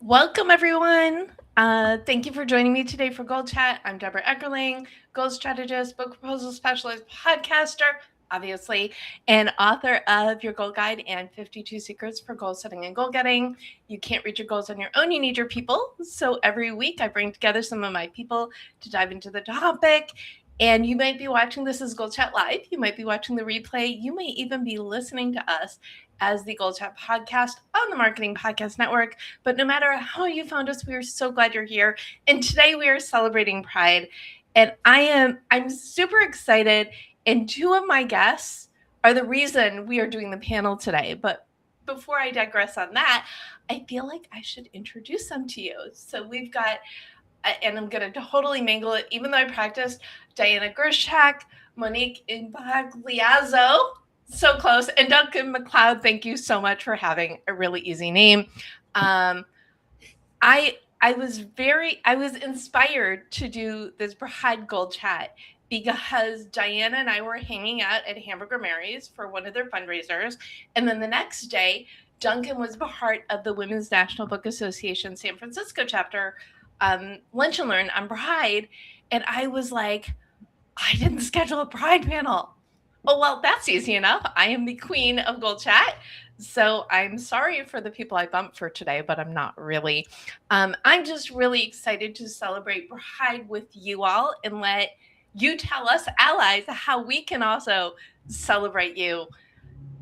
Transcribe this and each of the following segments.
Welcome, everyone. Thank you for joining me today for Goal Chat. I'm Debra Eckerling, goal strategist, book proposal specialist, podcaster, obviously, and author of Your Goal Guide and 52 Secrets for Goal Setting and Goal Getting. You can't reach your goals on your own. You need your people. So every week I bring together some of my people to dive into the topic. And you might be watching this as Goal Chat Live. You might be watching the replay. You may even be listening to us as the Goal Chat podcast on the Marketing Podcast Network. But no matter how you found us, we are so glad you're here. And today we are celebrating Pride. And I'm super excited. And two of my guests are the reason we are doing the panel today. But before I digress on that, I feel like I should introduce them to you. So we've got, and I'm going to totally mangle it, even though I practiced, Diana Greshtchuk, Monique Impagliazzo, so close, and Duncan MacLeod. Thank you so much for having a really easy name. I was inspired to do this Pride Goal Chat because Diana and I were hanging out at Hamburger Mary's for one of their fundraisers, and then the next day, Duncan was part of the Women's National Book Association San Francisco chapter Lunch and Learn on Pride, and I was like, I didn't schedule a Pride panel. Oh, well, that's easy enough. I am the queen of Goal Chat. So I'm sorry for the people I bumped for today, but I'm not really. I'm just really excited to celebrate Pride with you all and let you tell us, allies, how we can also celebrate you.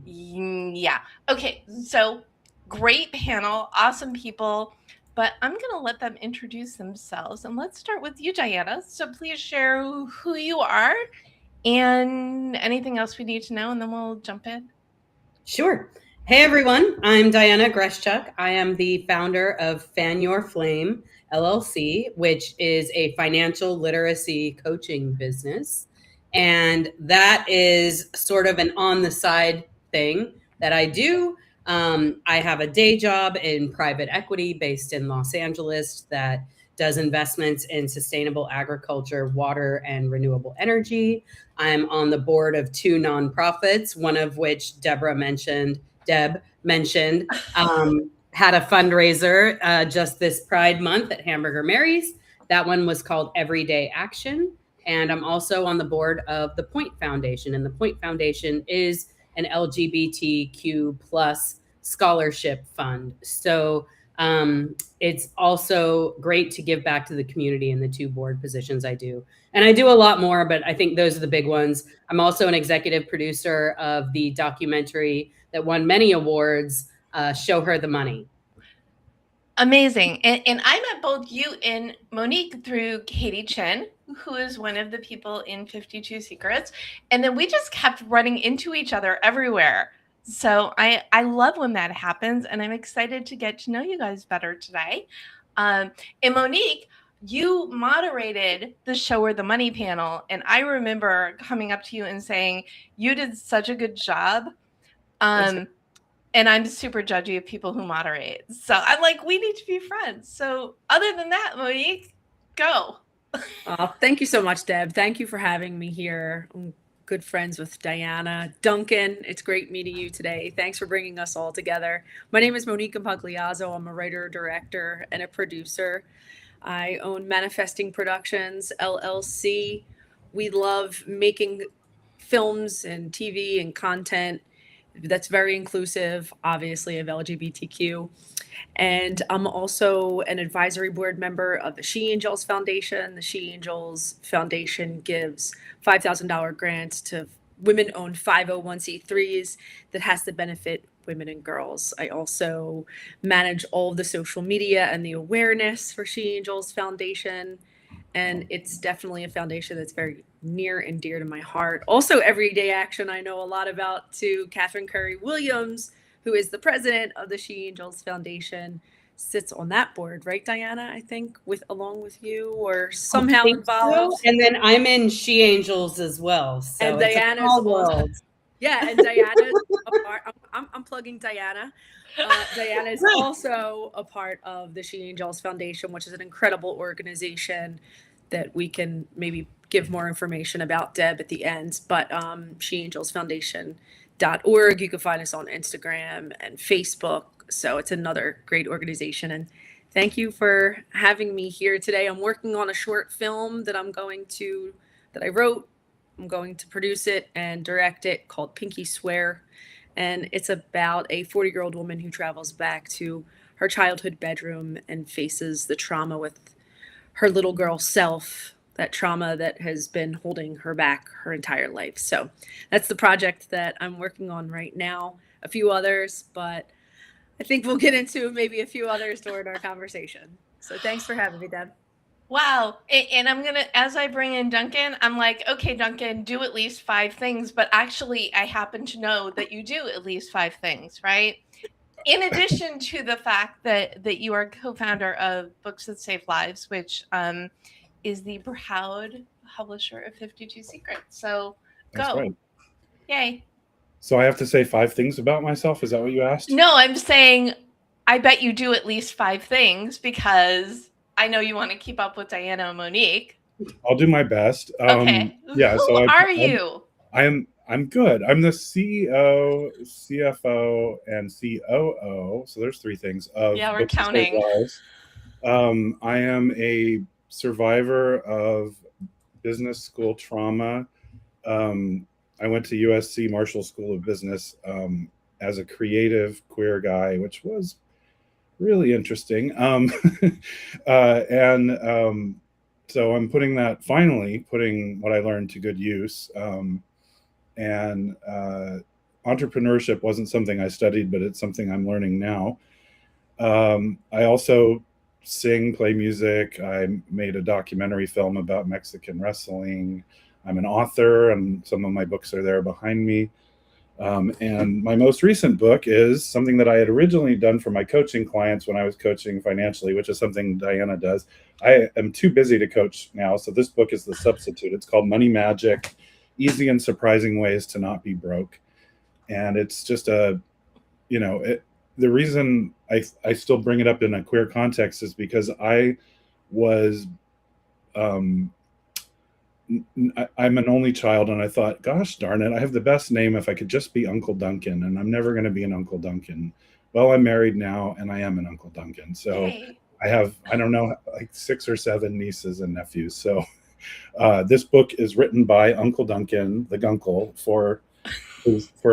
Yeah. Okay. So great panel, awesome people. But I'm going to let them introduce themselves. And let's start with you, Diana. So please share who you are and anything else we need to know, and then we'll jump in. Sure. Hey, everyone. I'm Diana Greshtchuk. I am the founder of Fan Your Flame, LLC, which is a financial literacy coaching business. And that is sort of an on-the-side thing that I do. I have a day job in private equity based in Los Angeles that does investments in sustainable agriculture, water, and renewable energy. I'm on the board of two nonprofits, one of which Deb mentioned, had a fundraiser just this Pride Month at Hamburger Mary's. That one was called Everyday Action. And I'm also on the board of the Point Foundation. And the Point Foundation is an LGBTQ plus scholarship fund. So it's also great to give back to the community in the two board positions I do. And I do a lot more, but I think those are the big ones. I'm also an executive producer of the documentary that won many awards, Show Her the Money. Amazing. And I met both you and Monique through Katie Chen, who is one of the people in 52 Secrets. And then we just kept running into each other everywhere. So I love when that happens, and I'm excited to get to know you guys better today. And Monique, you moderated the Show Her the Money panel, and I remember coming up to you and saying, you did such a good job. And I'm super judgy of people who moderate. So I'm like, we need to be friends. So other than that, Monique, go. Thank you so much, Deb. Thank you for having me here. I'm good friends with Diana. Duncan, it's great meeting you today. Thanks for bringing us all together. My name is Monique Impagliazzo. I'm a writer, director, and a producer. I own Manifesting Productions, LLC. We love making films and TV and content that's very inclusive, obviously, of LGBTQ. And I'm also an advisory board member of the She Angels Foundation. The She Angels Foundation gives $5,000 grants to women-owned 501c3s that has to benefit women and girls. I also manage all of the social media and the awareness for She Angels Foundation. And it's definitely a foundation that's very near and dear to my heart. Also, Everyday Action, I know a lot about too. Catherine Curry Williams, who is the president of the She Angels Foundation, sits on that board, right, Diana? I think along with you, or somehow involved. So. And then I'm in She Angels as well. So and Diana's also, yeah, and Diana's a part. I'm plugging Diana. Diana is also a part of the She Angels Foundation, which is an incredible organization that we can maybe give more information about, Deb, at the end. But sheangelsfoundation.org. You can find us on Instagram and Facebook. So it's another great organization. And Thank you for having me here today. I'm working on a short film that I wrote. I'm going to produce it and direct it, called Pinky Swear. And it's about a 40-year-old woman who travels back to her childhood bedroom and faces the trauma with her little girl self, that trauma that has been holding her back her entire life. So that's the project that I'm working on right now. A few others, but I think we'll get into maybe a few others during our conversation. So thanks for having me, Deb. Wow. And I'm going to, as I bring in Duncan, I'm like, okay, Duncan, do at least 5 things. But actually, I happen to know that you do at least 5 things, right? In addition to the fact that you are co-founder of Books That Save Lives, which is the proud publisher of 52 Secrets. So That's go. right. Yay. So I have to say 5 things about myself? Is that what you asked? No, I'm saying I bet you do at least 5 things because I know you want to keep up with Diana and Monique. I'll do my best. Okay. Yeah. Who are you? I'm good. I'm the CEO, CFO, and COO. So there's 3 things of Yeah, we're Books That Save counting. Lives. I am a survivor of business school trauma. I went to USC Marshall School of Business as a creative queer guy, which was really interesting. So I'm putting what I learned to good use. And entrepreneurship wasn't something I studied, but it's something I'm learning now. I also sing, play music. I made a documentary film about Mexican wrestling. I'm an author, and some of my books are there behind me. And my most recent book is something that I had originally done for my coaching clients when I was coaching financially, which is something Diana does. I am too busy to coach now, so this book is the substitute. It's called Money Magic: Easy and Surprising Ways to Not Be Broke. And it's just the reason I still bring it up in a queer context is because I was I'm an only child, and I thought, gosh darn it, I have the best name if I could just be Uncle Duncan, and I'm never going to be an Uncle Duncan. Well, I'm married now, and I am an Uncle Duncan. So Yay. I have, I don't know, like 6 or 7 nieces and nephews. So this book is written by Uncle Duncan, the Gunkle, for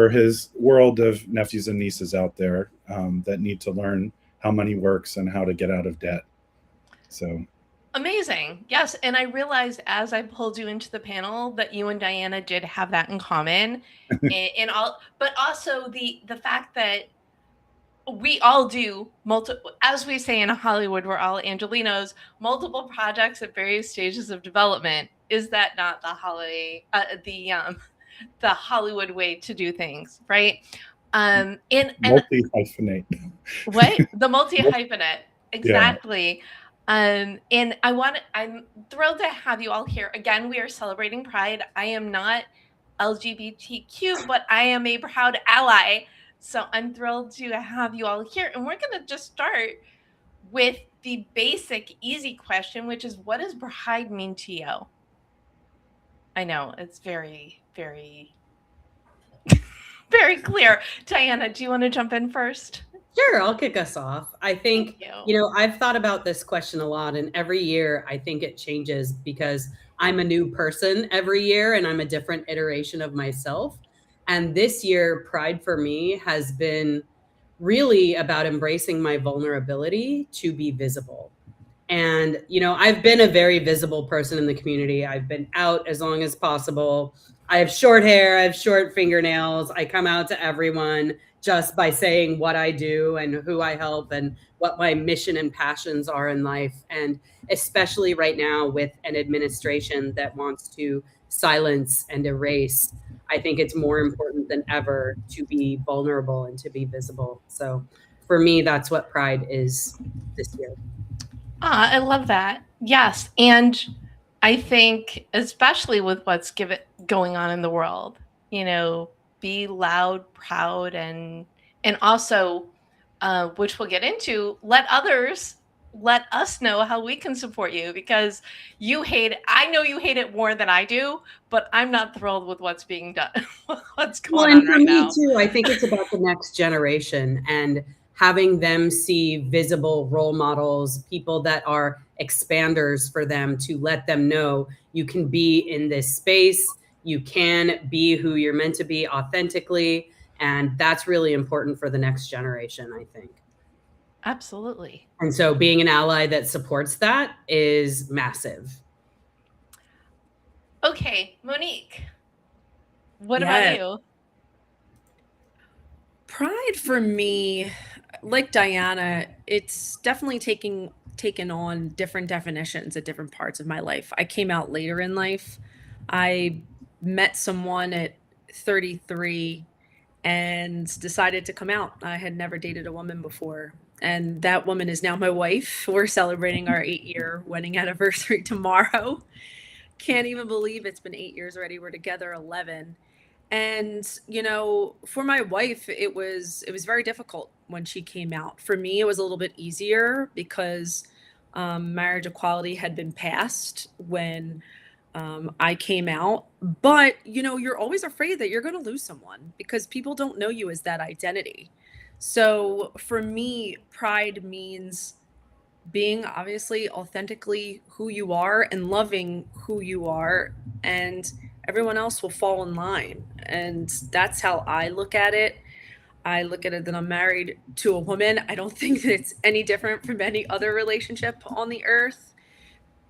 his world of nephews and nieces out there that need to learn how money works and how to get out of debt. So amazing. Yes. And I realized as I pulled you into the panel that you and Diana did have that in common. But also the fact that we all do as we say in Hollywood, we're all Angelinos, multiple projects at various stages of development. Is that not the Hollywood way to do things, right? And multi-hyphenate. What? The multi-hyphenate. Exactly. Yeah. And I'm thrilled to have you all here. Again, we are celebrating Pride. I am not LGBTQ, but I am a proud ally. So I'm thrilled to have you all here. And we're going to just start with the basic, easy question, which is, what does Pride mean to you? I know it's very, very, very clear. Diana, do you want to jump in first? Sure, I'll kick us off. I think, I've thought about this question a lot, and every year I think it changes because I'm a new person every year and I'm a different iteration of myself. And this year, Pride for me has been really about embracing my vulnerability to be visible. And, I've been a very visible person in the community. I've been out as long as possible. I have short hair, I have short fingernails. I come out to everyone just by saying what I do and who I help and what my mission and passions are in life. And especially right now with an administration that wants to silence and erase, I think it's more important than ever to be vulnerable and to be visible. So for me, that's what Pride is this year. I love that. Yes. And I think, especially with what's going on in the world, be loud, proud, and also, which we'll get into, let us know how we can support you, because I know you hate it more than I do, but I'm not thrilled with what's being done, what's going on right now. For me too, I think it's about the next generation. And having them see visible role models, people that are expanders for them, to let them know you can be in this space, you can be who you're meant to be authentically. And that's really important for the next generation, I think. Absolutely. And so being an ally that supports that is massive. Okay, Monique, what about you? Pride for me, like Diana, it's definitely taken on different definitions at different parts of my life. I came out later in life. I met someone at 33 and decided to come out. I had never dated a woman before. And that woman is now my wife. We're celebrating our 8-year wedding anniversary tomorrow. Can't even believe it's been 8 years already. We're together 11. And, you know, for my wife, it was very difficult when she came out. For me, it was a little bit easier because marriage equality had been passed when I came out. But, you know, you're always afraid that you're going to lose someone because people don't know you as that identity. So for me, pride means being obviously authentically who you are and loving who you are, and everyone else will fall in line. And that's how I look at it. I look at it that I'm married to a woman. I don't think that it's any different from any other relationship on the earth.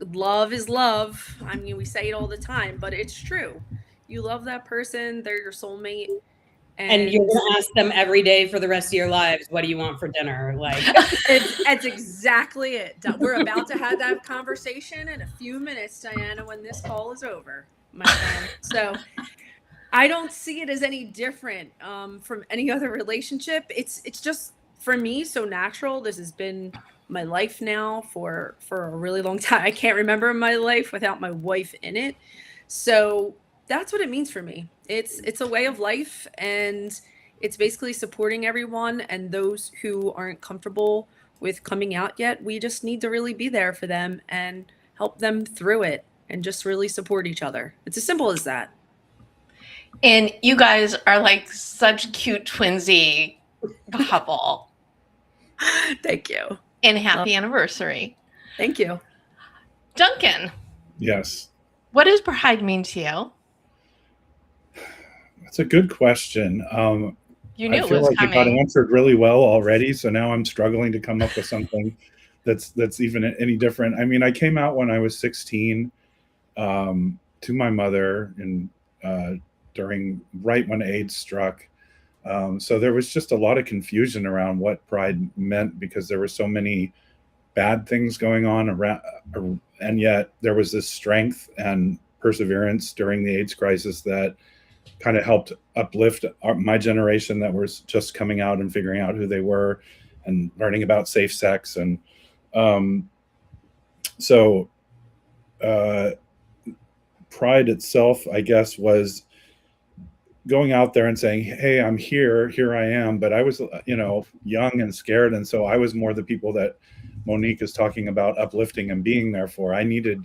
Love is love. I mean, we say it all the time, but it's true. You love that person, they're your soulmate. And you're going to ask them every day for the rest of your lives, what do you want for dinner? Like, it's exactly it. We're about to have that conversation in a few minutes, Diana, when this call is over, my friend. So I don't see it as any different from any other relationship. It's just, for me, so natural. This has been my life now for a really long time. I can't remember my life without my wife in it. So that's what it means for me. It's a way of life, and it's basically supporting everyone, and those who aren't comfortable with coming out yet, we just need to really be there for them and help them through it and just really support each other. It's as simple as that. And you guys are like such cute twinsy couple. Thank you. And happy anniversary. Thank you. Duncan. Yes. What does pride mean to you? That's a good question. You knew I it feel was like coming. it got answered really well already, so now I'm struggling to come up with something that's even any different. I mean, I came out when I was 16 to my mother, and during right when AIDS struck. So there was just a lot of confusion around what pride meant, because there were so many bad things going on around, and yet there was this strength and perseverance during the AIDS crisis that kind of helped uplift my generation that was just coming out and figuring out who they were and learning about safe sex. And so pride itself, I guess, was going out there and saying, hey, I'm here I am. But I was, young and scared. And so I was more the people that Monique is talking about uplifting and being there for. I needed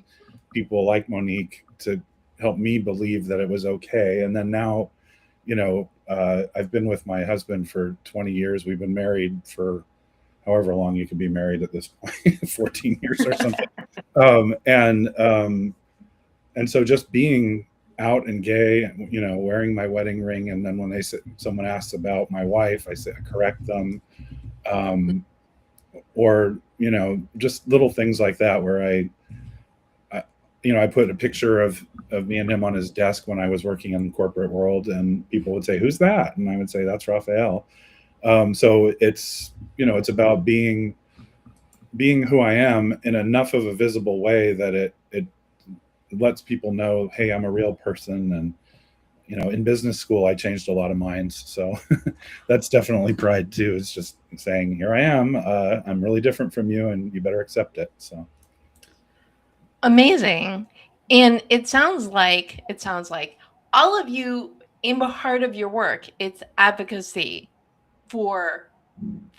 people like Monique to help me believe that it was okay. And then now, I've been with my husband for 20 years. We've been married for however long you can be married at this point, 14 years or something. And so just being out and gay, wearing my wedding ring. And then when someone asks about my wife, I correct them. Or, just little things like that, where I put a picture of me and him on his desk when I was working in the corporate world, and people would say, who's that? And I would say, that's Raphael. So it's about being who I am in enough of a visible way that it lets people know, hey, I'm a real person. And, in business school, I changed a lot of minds. So that's definitely pride too. It's just saying, here I am. I'm really different from you, and you better accept it. So. Amazing. And it sounds like all of you, in the heart of your work, it's advocacy for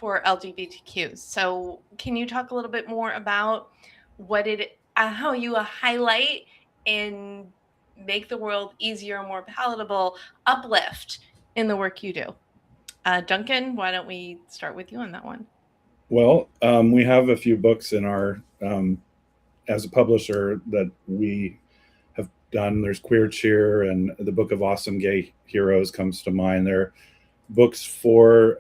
LGBTQ. So can you talk a little bit more about how you highlight and make the world easier and more palatable, uplift in the work you do? Duncan, why don't we start with you on that one? Well, we have a few books in our, as a publisher, that we have done. There's Queer Cheer and the Book of Awesome Gay Heroes comes to mind. They're books for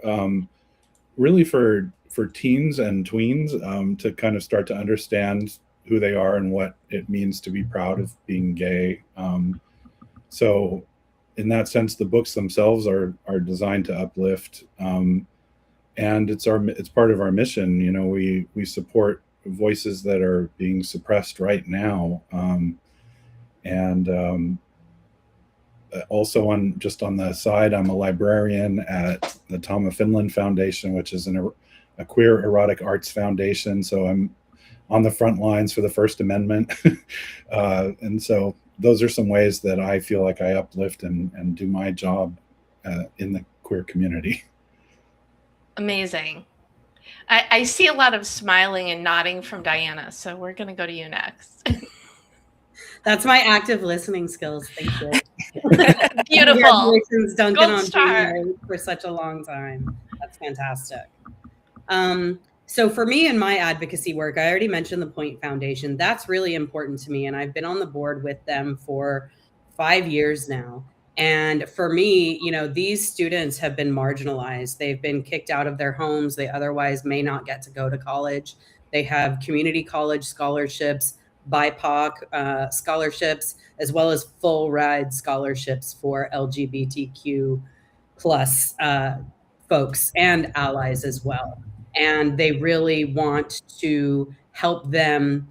really for teens and tweens to kind of start to understand who they are and what it means to be proud of being gay. So in that sense, the books themselves are designed to uplift. And it's part of our mission. You know, we support voices that are being suppressed right now. Also on the side, I'm a librarian at the Tom of Finland Foundation, which is a queer erotic arts foundation. So I'm on the front lines for the First Amendment. And so those are some ways that I feel like I uplift and do my job in the queer community. Amazing. I see a lot of smiling and nodding from Diana, so we're going to go to you next. That's my active listening skills. Thank you. Beautiful. Congratulations, Duncan, Gold on star. being married for such a long time. That's fantastic. So for me and my advocacy work, I already mentioned the Point Foundation. That's really important to me, and I've been on the board with them for 5 years now. And for me, you know, these students have been marginalized. They've been kicked out of their homes. They otherwise may not get to go to college. They have community college scholarships, BIPOC scholarships, as well as full ride scholarships for LGBTQ plus folks and allies as well. And they really want to help them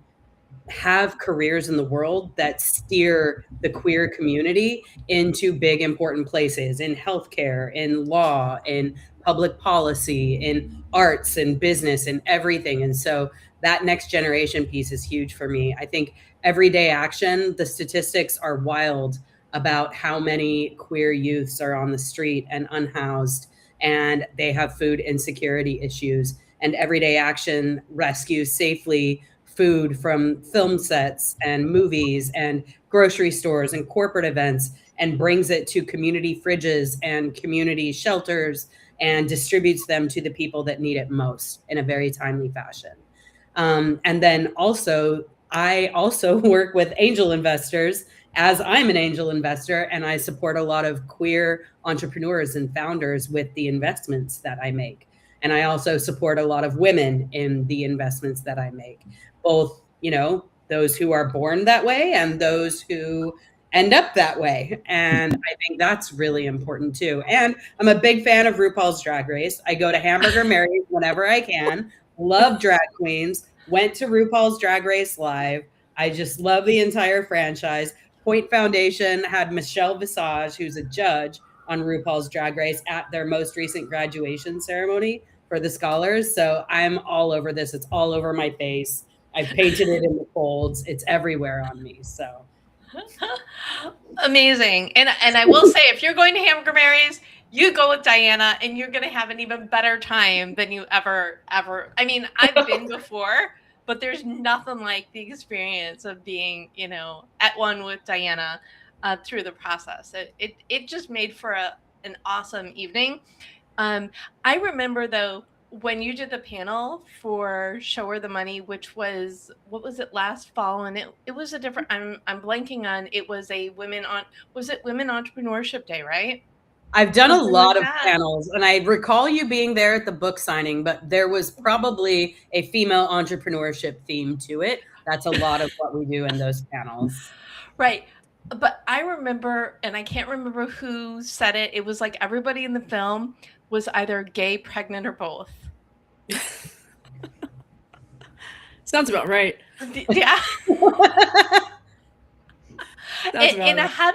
have careers in the world that steer the queer community into big, important places in healthcare, in law, in public policy, in arts and business and everything. And so that next generation piece is huge for me. I think everyday action, the statistics are wild about how many queer youths are on the street and unhoused, and they have food insecurity issues. And everyday action rescues safely food from film sets and movies and grocery stores and corporate events and brings it to community fridges and community shelters and distributes them to the people that need it most in a very timely fashion. And then also, I also work with angel investors, as I'm an angel investor, and I support a lot of queer entrepreneurs and founders with the investments that I make. And I also support a lot of women in the investments that I make, both, you know, those who are born that way and those who end up that way. And I think that's really important too. And I'm a big fan of RuPaul's Drag Race. I go to Hamburger Mary's whenever I can. Love drag queens. Went to RuPaul's Drag Race Live. I just love the entire franchise. Point Foundation had Michelle Visage, who's a judge on RuPaul's Drag Race, at their most recent graduation ceremony for the scholars. So I'm all over this. It's all over my face. I've painted it in the folds. It's everywhere on me. So amazing. And I will say, if you're going to Hamburger Mary's, you go with Diana and you're going to have an even better time than you ever. I mean, I've been before, but there's nothing like the experience of being, you know, at one with Diana through the process. It just made for an awesome evening. I remember, though, when you did the panel for Show Her the Money, which was, what was it, last fall? And it was a different, I'm blanking on, it was a Women Entrepreneurship Day, right? I've done a lot of panels, and I recall you being there at the book signing, but there was probably a female entrepreneurship theme to it. That's a lot of what we do in those panels. Right. But I remember, and I can't remember who said it, it was like everybody in the film was either gay, pregnant, or both. Sounds about right. Yeah. And how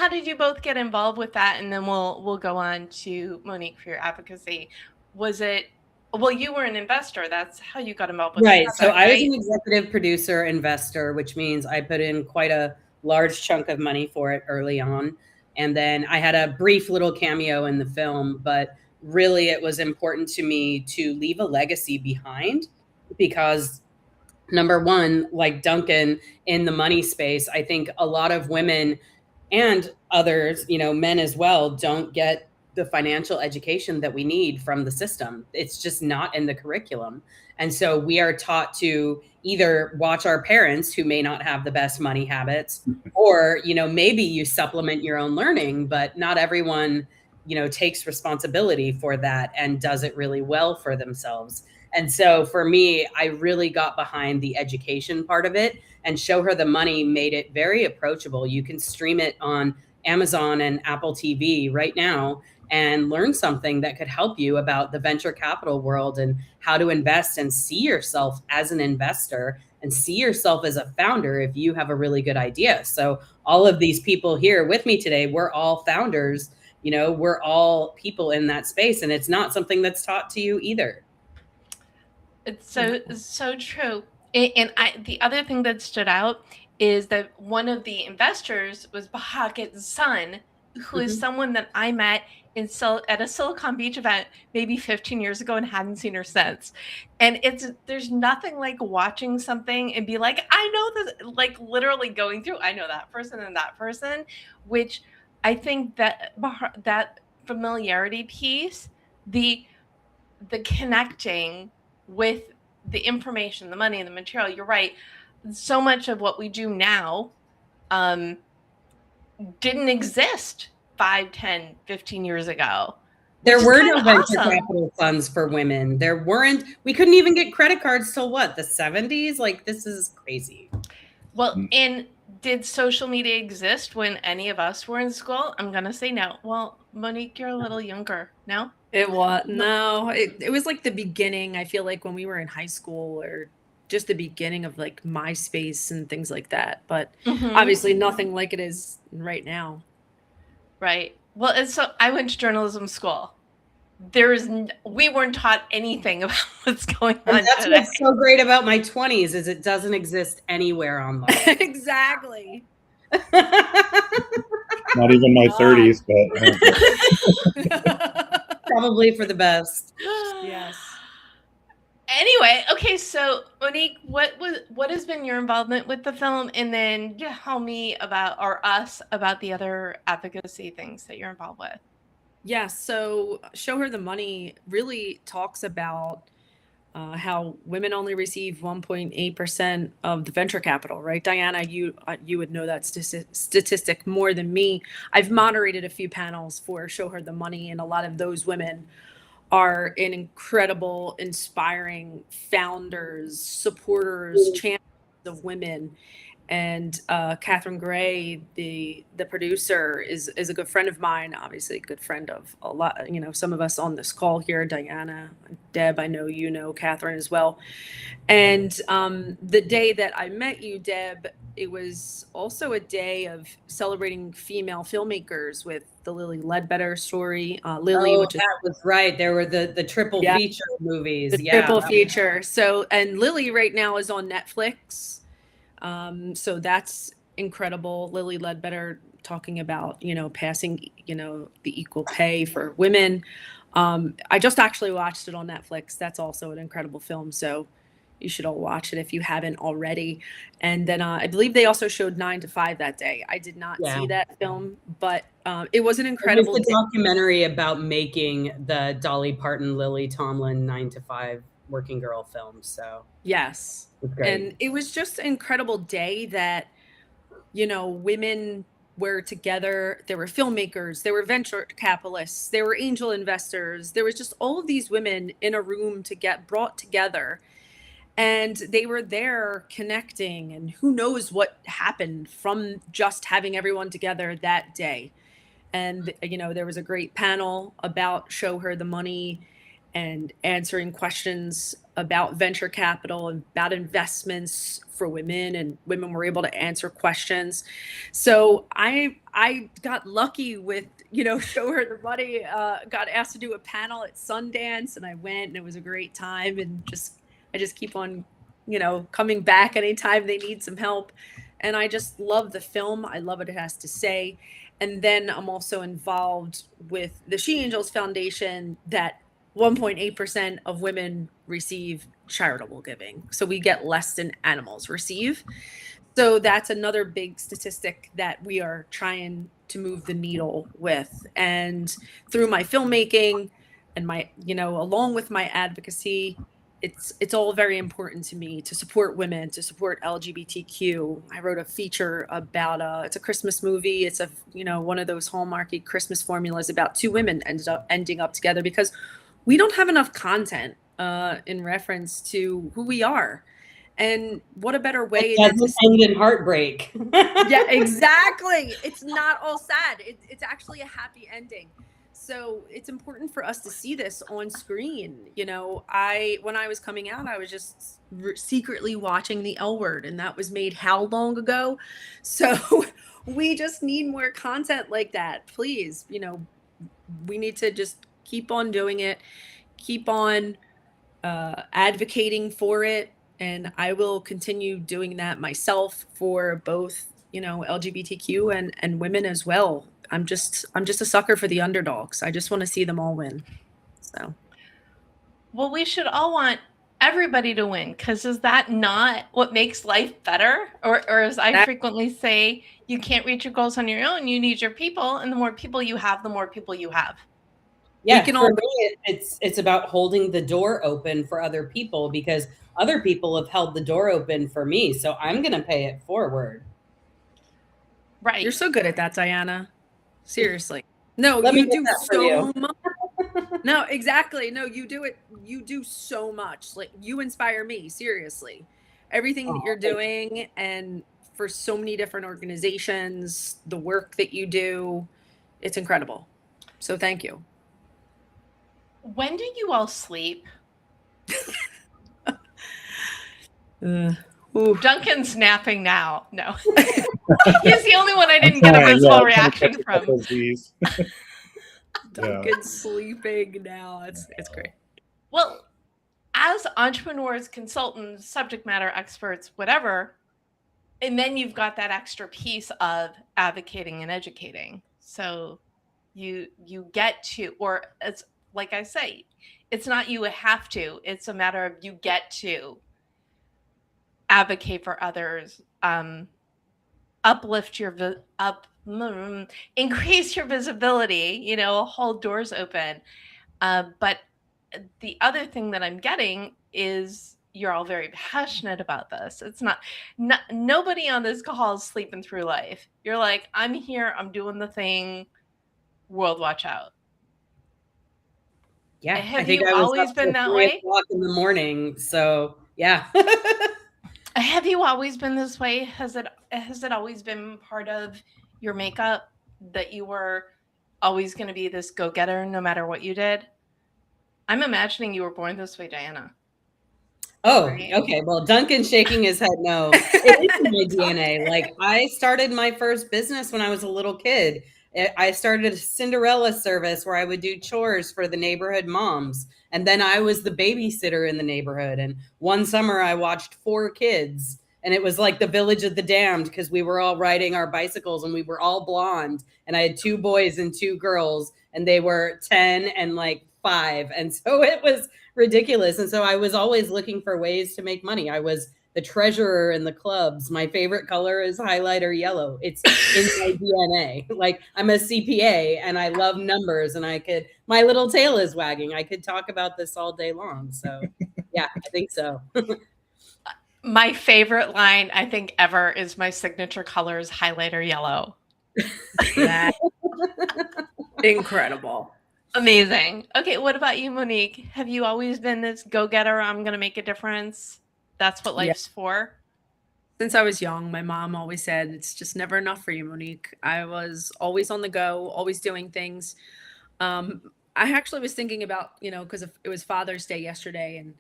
did you both get involved with that? And then we'll go on to Monique for your advocacy. Was it, well, you were an investor. That's how you got involved with it. Right. Project, So I was an executive producer investor, which means I put in quite a large chunk of money for it early on. And then I had a brief little cameo in the film, but really it was important to me to leave a legacy behind because, number one, like Duncan in the money space, I think a lot of women and others, you know, men as well, don't get the financial education that we need from the system. It's just not in the curriculum. And so we are taught to either watch our parents who may not have the best money habits, or, maybe you supplement your own learning, but not everyone, takes responsibility for that and does it really well for themselves. And so for me, I really got behind the education part of it, and Show Her the Money made it very approachable. You can stream it on Amazon and Apple TV right now and learn something that could help you about the venture capital world and how to invest and see yourself as an investor and see yourself as a founder if you have a really good idea. So all of these people here with me today, we're all founders, we're all people in that space, and it's not something that's taught to you either. It's so true. And the other thing that stood out is that one of the investors was Bahaket's son, who is someone that I met at a Silicon Beach event maybe 15 years ago and hadn't seen her since. And there's nothing like watching something and be like, I know this, like literally going through, I know that person and that person, which I think that familiarity piece, the connecting with the information, the money, and the material, you're right. So much of what we do now didn't exist 5, 10, 15 years ago. There were no venture capital funds for women. We couldn't even get credit cards till what, the 70s? Like, this is crazy. Well, and did social media exist when any of us were in school? I'm going to say no. Well, Monique, you're a little younger. No? It was it was like the beginning. I feel like when we were in high school, or just the beginning of like MySpace and things like that. But obviously nothing like it is right now. Right. Well, so I went to journalism school. We weren't taught anything about what's going on. And that's today. What's so great about my 20s is it doesn't exist anywhere online. Exactly. Not even my 30s, but probably for the best. Yes. Anyway, okay, so Monique, what has been your involvement with the film, and then tell me us about the other advocacy things that you're involved with. Yeah, so Show Her the Money really talks about how women only receive 1.8% of the venture capital, right? Diana, you would know that statistic more than me. I've moderated a few panels for Show Her the Money, and a lot of those women are incredible, inspiring founders, supporters, champions of women. And Catherine Gray, the producer, is a good friend of mine, obviously a good friend of a lot, some of us on this call here, Diana, Deb, I know you know Catherine as well. And the day that I met you, Deb, it was also a day of celebrating female filmmakers with the Lily Ledbetter story. Lily, that was right. There were the triple feature movies. Triple feature. So, and Lily right now is on Netflix. So that's incredible. Lily Ledbetter talking about, passing, the equal pay for women. I just actually watched it on Netflix. That's also an incredible film. So you should all watch it if you haven't already. And then I believe they also showed 9 to 5 that day. I did not see that film, but it was an incredible documentary about making the Dolly Parton, Lily Tomlin 9 to 5 working girl film. So yes. And it was just an incredible day that, women were together. There were filmmakers, there were venture capitalists, there were angel investors. There was just all of these women in a room to get brought together. And they were there connecting, and who knows what happened from just having everyone together that day. And, there was a great panel about Show Her the Money and answering questions about venture capital and about investments for women, and women were able to answer questions. So I got lucky with, Show Her the Money, got asked to do a panel at Sundance, and I went, and it was a great time. And I just keep on, coming back anytime they need some help. And I just love the film. I love what it has to say. And then I'm also involved with the She Angels Foundation, that 1.8% of women receive charitable giving. So we get less than animals receive. So that's another big statistic that we are trying to move the needle with. And through my filmmaking and my, along with my advocacy, it's all very important to me to support women, to support LGBTQ. I wrote a feature about it's a Christmas movie. It's a one of those hallmarky Christmas formulas about two women ending up together because we don't have enough content in reference to who we are. And what a better way it doesn't end in heartbreak. Yeah, exactly. It's not all sad. It's actually a happy ending. So it's important for us to see this on screen. When I was coming out, I was just secretly watching The L Word, and that was made how long ago? So we just need more content like that. Please, we need to just keep on doing it, keep on advocating for it. And I will continue doing that myself for both, LGBTQ and women as well. I'm just a sucker for the underdogs. I just want to see them all win. So, well, we should all want everybody to win, because is that not what makes life better? Or as I frequently say, you can't reach your goals on your own. You need your people, and the more people you have, the more people you have. Yeah, for me, it's about holding the door open for other people, because other people have held the door open for me. So I'm going to pay it forward. Right. You're so good at that, Diana. Seriously. No, you do so much. No, exactly. No, you do it. You do so much. Like, you inspire me, seriously. Everything that you're doing, and for so many different organizations, the work that you do, it's incredible. So thank you. When do you all sleep? Duncan's napping now. No. He's the only one I didn't get a visceral reaction from. Duncan's sleeping now. It's great. Well, as entrepreneurs, consultants, subject matter experts, whatever, and then you've got that extra piece of advocating and educating. So you get to, or it's like I say, it's not you have to, it's a matter of you get to advocate for others, uplift your increase your visibility, hold doors open. But the other thing that I'm getting is you're all very passionate about this. It's not nobody on this call is sleeping through life. You're like, I'm here, I'm doing the thing, world watch out. Yeah, have you always been that way? 3:00 in the morning, so yeah. Have you always been this way? Has it always been part of your makeup that you were always going to be this go-getter no matter what you did? I'm imagining you were born this way, Diana. Oh, right? Okay. Well, Duncan's shaking his head no. It is in my DNA. Like, I started my first business when I was a little kid. I started a Cinderella service where I would do chores for the neighborhood moms. And then I was the babysitter in the neighborhood. And one summer I watched 4 kids, and it was like the Village of the Damned, because we were all riding our bicycles and we were all blonde. And I had 2 boys and 2 girls, and they were 10 and like 5. And so it was ridiculous. And so I was always looking for ways to make money. I was the treasurer in the clubs. My favorite color is highlighter yellow. It's in my DNA. Like, I'm a CPA and I love numbers, and my little tail is wagging. I could talk about this all day long. So yeah, I think so. My favorite line, I think, ever is my signature color is highlighter yellow. Incredible. Amazing. Okay, what about you, Monique? Have you always been this go-getter? I'm going to make a difference. That's what life's for. Since I was young, my mom always said, it's just never enough for you, Monique. I was always on the go, always doing things. I actually was thinking about, because it was Father's Day yesterday, and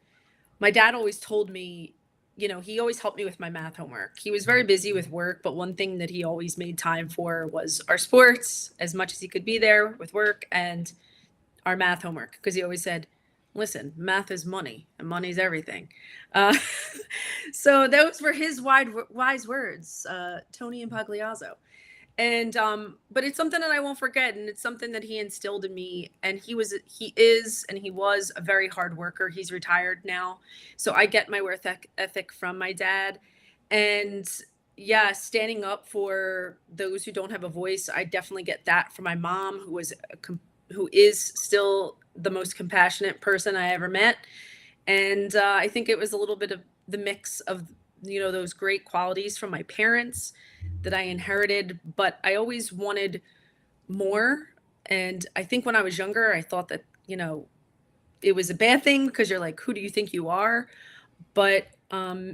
my dad always told me, he always helped me with my math homework. He was very busy with work, but one thing that he always made time for was our sports, as much as he could be there with work, and our math homework, because he always said, listen, math is money, and money's everything. So those were his wise words, Tony Impagliazzo. And but it's something that I won't forget, and it's something that he instilled in me. And he was a very hard worker. He's retired now, so I get my work ethic from my dad. And yeah, standing up for those who don't have a voice. I definitely get that from my mom, who is still the most compassionate person I ever met. And I think it was a little bit of the mix of, those great qualities from my parents that I inherited, but I always wanted more. And I think when I was younger, I thought that, it was a bad thing because you're like, who do you think you are? But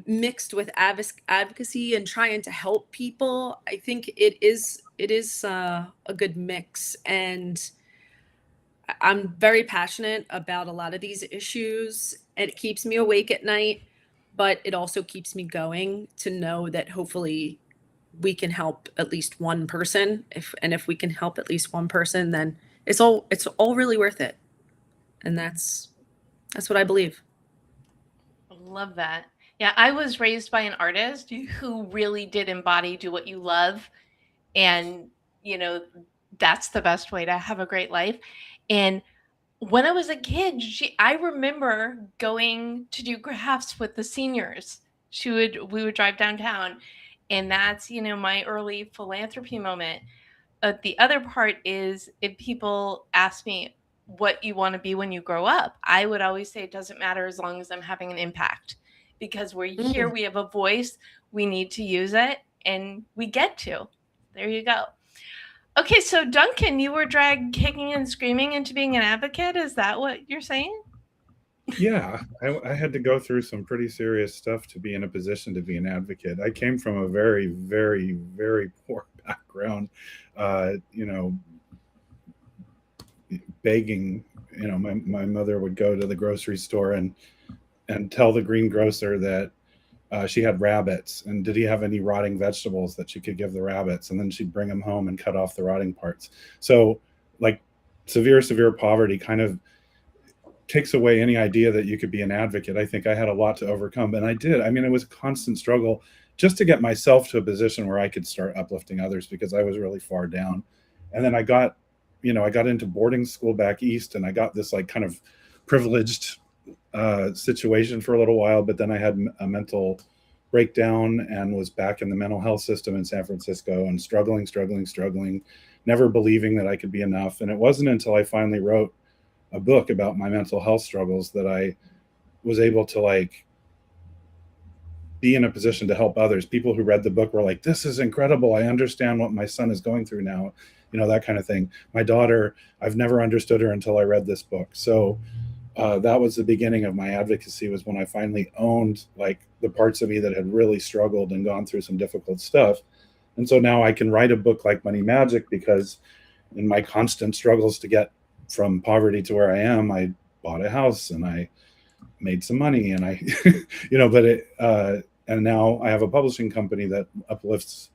mixed with advocacy and trying to help people, I think it is a good mix. And I'm very passionate about a lot of these issues. It keeps me awake at night, but it also keeps me going to know that hopefully we can help at least one person. If we can help at least one person, then it's all really worth it. And that's what I believe. Love that. Yeah, I was raised by an artist who really did embody do what you love. And, that's the best way to have a great life. And when I was a kid, I remember going to do crafts with the seniors. We would drive downtown, and that's, my early philanthropy moment. The other part is if people ask me what you want to be when you grow up, I would always say it doesn't matter as long as I'm having an impact, because we're here, we have a voice, we need to use it, and we get to. There you go. Okay, so Duncan, you were dragged kicking and screaming into being an advocate. Is that what you're saying? Yeah, I had to go through some pretty serious stuff to be in a position to be an advocate. I came from a very, very, very poor background, you know, begging. My mother would go to the grocery store and tell the greengrocer that she had rabbits, and did he have any rotting vegetables that she could give the rabbits, and then she'd bring them home and cut off the rotting parts. So, like, severe poverty kind of takes away any idea that you could be an advocate. I think I had a lot to overcome, and I did. I mean, it was a constant struggle just to get myself to a position where I could start uplifting others, because I was really far down. And then I got into boarding school back east, and I got this like kind of privileged situation for a little while, but then I had a mental breakdown and was back in the mental health system in San Francisco, and struggling, never believing that I could be enough. And it wasn't until I finally wrote a book about my mental health struggles that I was able to like be in a position to help others. People who read the book were like, this is incredible. I understand what my son is going through now, that kind of thing. My daughter, I've never understood her until I read this book. So that was the beginning of my advocacy, was when I finally owned like the parts of me that had really struggled and gone through some difficult stuff. And so now I can write a book like Money Magic, because in my constant struggles to get from poverty to where I am, I bought a house and I made some money, and I, and now I have a publishing company that uplifts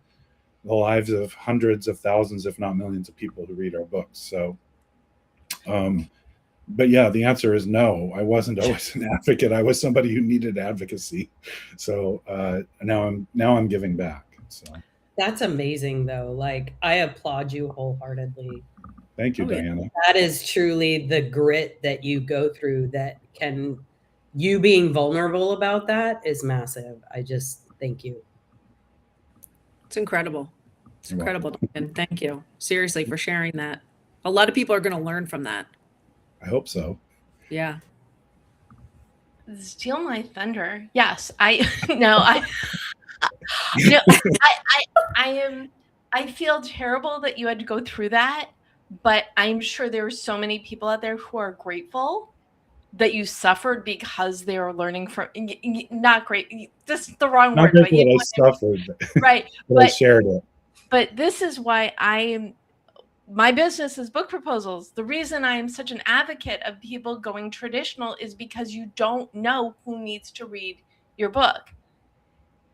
the lives of hundreds of thousands, if not millions of people who read our books. So, but yeah, the answer is no. I wasn't always an advocate. I was somebody who needed advocacy. So now I'm giving back. So That's amazing, though. Like, I applaud you wholeheartedly. Thank you, Diana. That is truly the grit that you go through. You being vulnerable about that is massive. I just thank you. It's incredible. It's incredible, Duncan. Thank you. Seriously, for sharing that. A lot of people are going to learn from that. I hope so. Yeah. Steal my thunder. Yes, I feel terrible that you had to go through that, but I'm sure there are so many people out there who are grateful that you suffered, because they are learning from, not great, just the wrong word. Not that I suffered, right? But I shared it. But this is why my business is book proposals. The reason I am such an advocate of people going traditional is because you don't know who needs to read your book.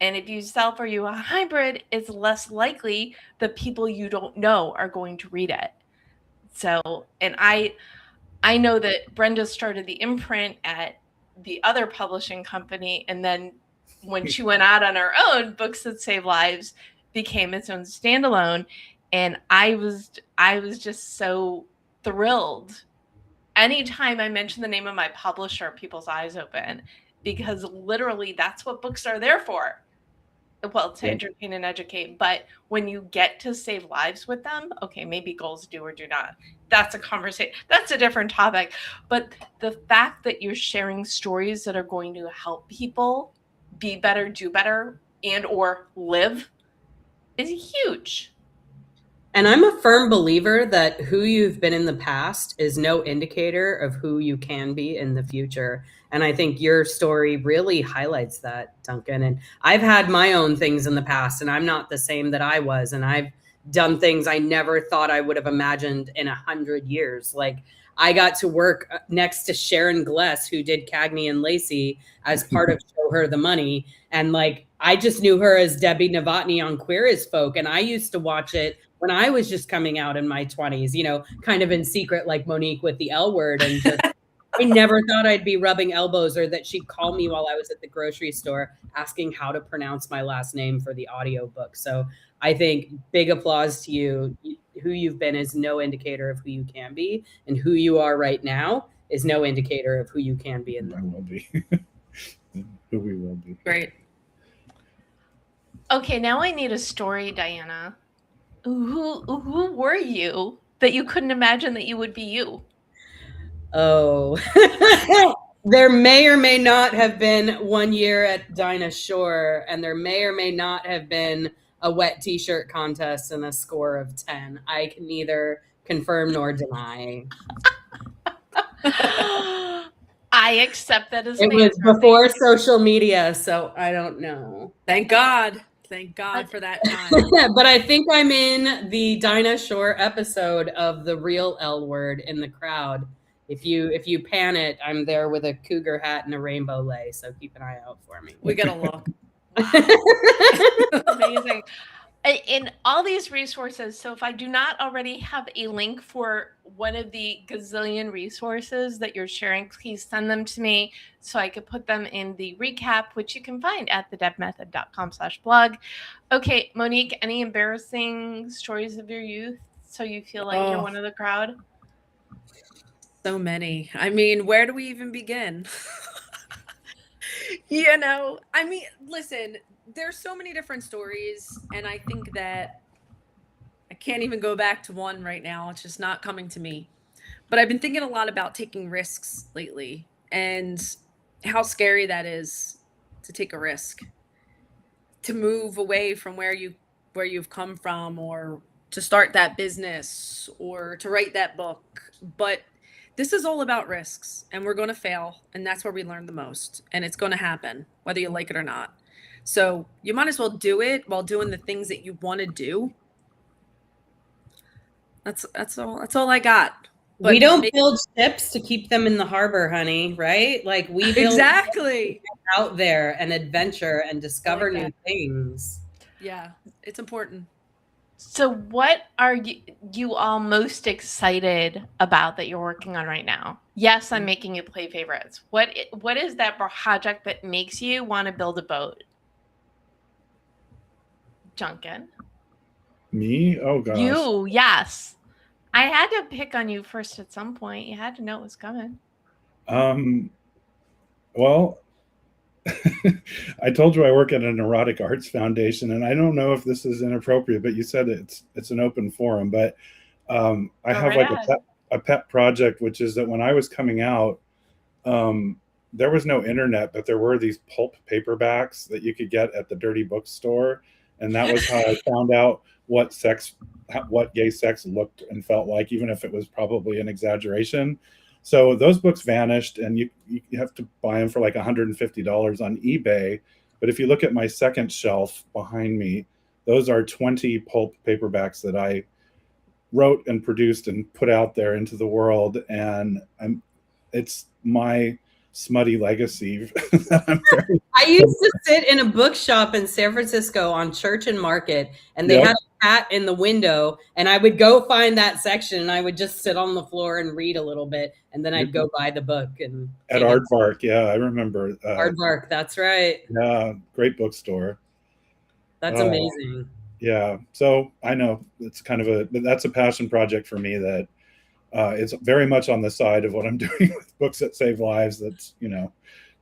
And if you self or you a hybrid, it's less likely that people you don't know are going to read it. So, and I know that Brenda started the imprint at the other publishing company, and then when she went out on her own, Books That Save Lives became its own standalone. And I was just so thrilled. Anytime I mention the name of my publisher, people's eyes open, because literally that's what books are there for. well, to Yeah. entertain and educate, but when you get to save lives with them, okay, maybe goals do or do not. That's a conversation. That's a different topic. But the fact that you're sharing stories that are going to help people be better, do better, and or live is huge. And I'm a firm believer that who you've been in the past is no indicator of who you can be in the future. And I think your story really highlights that, Duncan. And I've had my own things in the past, and I'm not the same that I was. And I've done things I never thought I would have imagined in 100 years. Like, I got to work next to Sharon Gless, who did Cagney and Lacey as part of Show Her the Money. And like, I just knew her as Debbie Novotny on Queer as Folk. And I used to watch it when I was just coming out in my 20s, kind of in secret, like Monique with the L word. And just, I never thought I'd be rubbing elbows, or that she'd call me while I was at the grocery store asking how to pronounce my last name for the audiobook. So I think big applause to you. Who you've been is no indicator of who you can be, and who you are right now is no indicator of who you can be in the I will be. Who we will be. Great. Okay, now I need a story, Diana. Who were you that you couldn't imagine that you would be you? Oh, there may or may not have been 1 year at Dinah Shore, and there may or may not have been a wet t-shirt contest and a score of 10. I can neither confirm nor deny. I accept that as It an was answer. before social media, so I don't know. Thank God. Thank God for that time. But I think I'm in the Dinah Shore episode of The Real L Word in the crowd. If you pan it, I'm there with a cougar hat and a rainbow lei, so keep an eye out for me. We gotta look. Amazing. In all these resources, so if I do not already have a link for one of the gazillion resources that you're sharing, please send them to me so I could put them in the recap, which you can find at thedebmethod.com/blog. Okay, Monique, any embarrassing stories of your youth so you feel like you're one of the crowd? So many. I mean, where do we even begin? Listen, there's so many different stories, and I think that I can't even go back to one right now. It's just not coming to me. But I've been thinking a lot about taking risks lately, and how scary that is to take a risk, to move away from where you've come from, or to start that business, or to write that book. But this is all about risks, and we're going to fail, and that's where we learn the most, and it's going to happen whether you like it or not. So you might as well do it while doing the things that you want to do. That's all I got. But we don't build ships to keep them in the harbor, honey, right? Like, we build exactly out there and adventure and discover new things. Yeah, it's important. So what are you all most excited about that you're working on right now? Yes, I'm making you play favorites. What is that project that makes you want to build a boat? Duncan? Me? Oh, gosh. You, yes. I had to pick on you first at some point. You had to know it was coming. Well, I told you I work at an erotic arts foundation, and I don't know if this is inappropriate, but you said it's an open forum. But I have like a pet project, which is that when I was coming out, there was no internet, but there were these pulp paperbacks that you could get at the dirty bookstore, and that was how I found out what gay sex looked and felt like, even if it was probably an exaggeration. So those books vanished, and you have to buy them for like $150 on eBay. But if you look at my second shelf behind me, those are 20 pulp paperbacks that I wrote and produced and put out there into the world. And it's my smutty legacy. I used to sit in a bookshop in San Francisco on Church and Market, and they had a cat in the window, and I would go find that section, and I would just sit on the floor and read a little bit, and then I'd go buy the book. And at Aardvark, yeah, I remember. Aardvark, that's right. Yeah, great bookstore. That's amazing. Yeah, so I know it's that's a passion project for me that it's very much on the side of what I'm doing with Books That Save Lives. That's,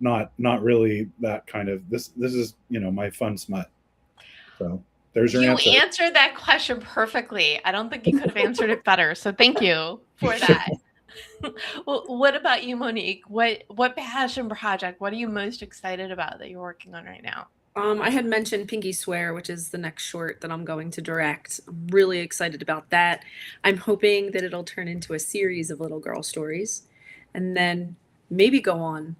not really that kind of, this is, my fun smut. So there's your You answer. answered that question perfectly. I don't think you could have answered it better. So thank you for that. Well, what about you, Monique? What passion project? What are you most excited about that you're working on right now? I had mentioned Pinky Swear, which is the next short that I'm going to direct. I'm really excited about that. I'm hoping that it'll turn into a series of little girl stories and then maybe go on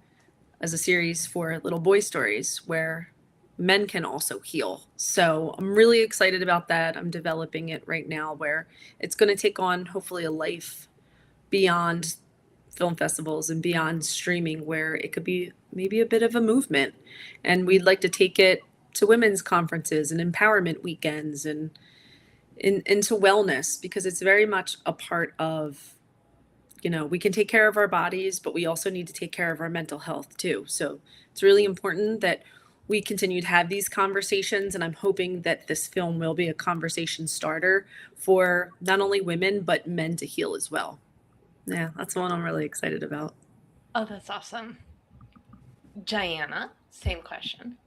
as a series for little boy stories where men can also heal. So I'm really excited about that. I'm developing it right now where it's going to take on hopefully a life beyond film festivals and beyond streaming, where it could be maybe a bit of a movement. And we'd like to take it to women's conferences and empowerment weekends and into wellness, because it's very much a part of, we can take care of our bodies, but we also need to take care of our mental health too. So it's really important that we continue to have these conversations. And I'm hoping that this film will be a conversation starter for not only women, but men to heal as well. Yeah, that's one I'm really excited about. Oh, that's awesome. Diana, same question.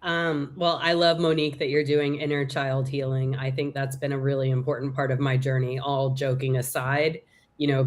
Well, I love, Monique, that you're doing inner child healing. I think that's been a really important part of my journey, all joking aside,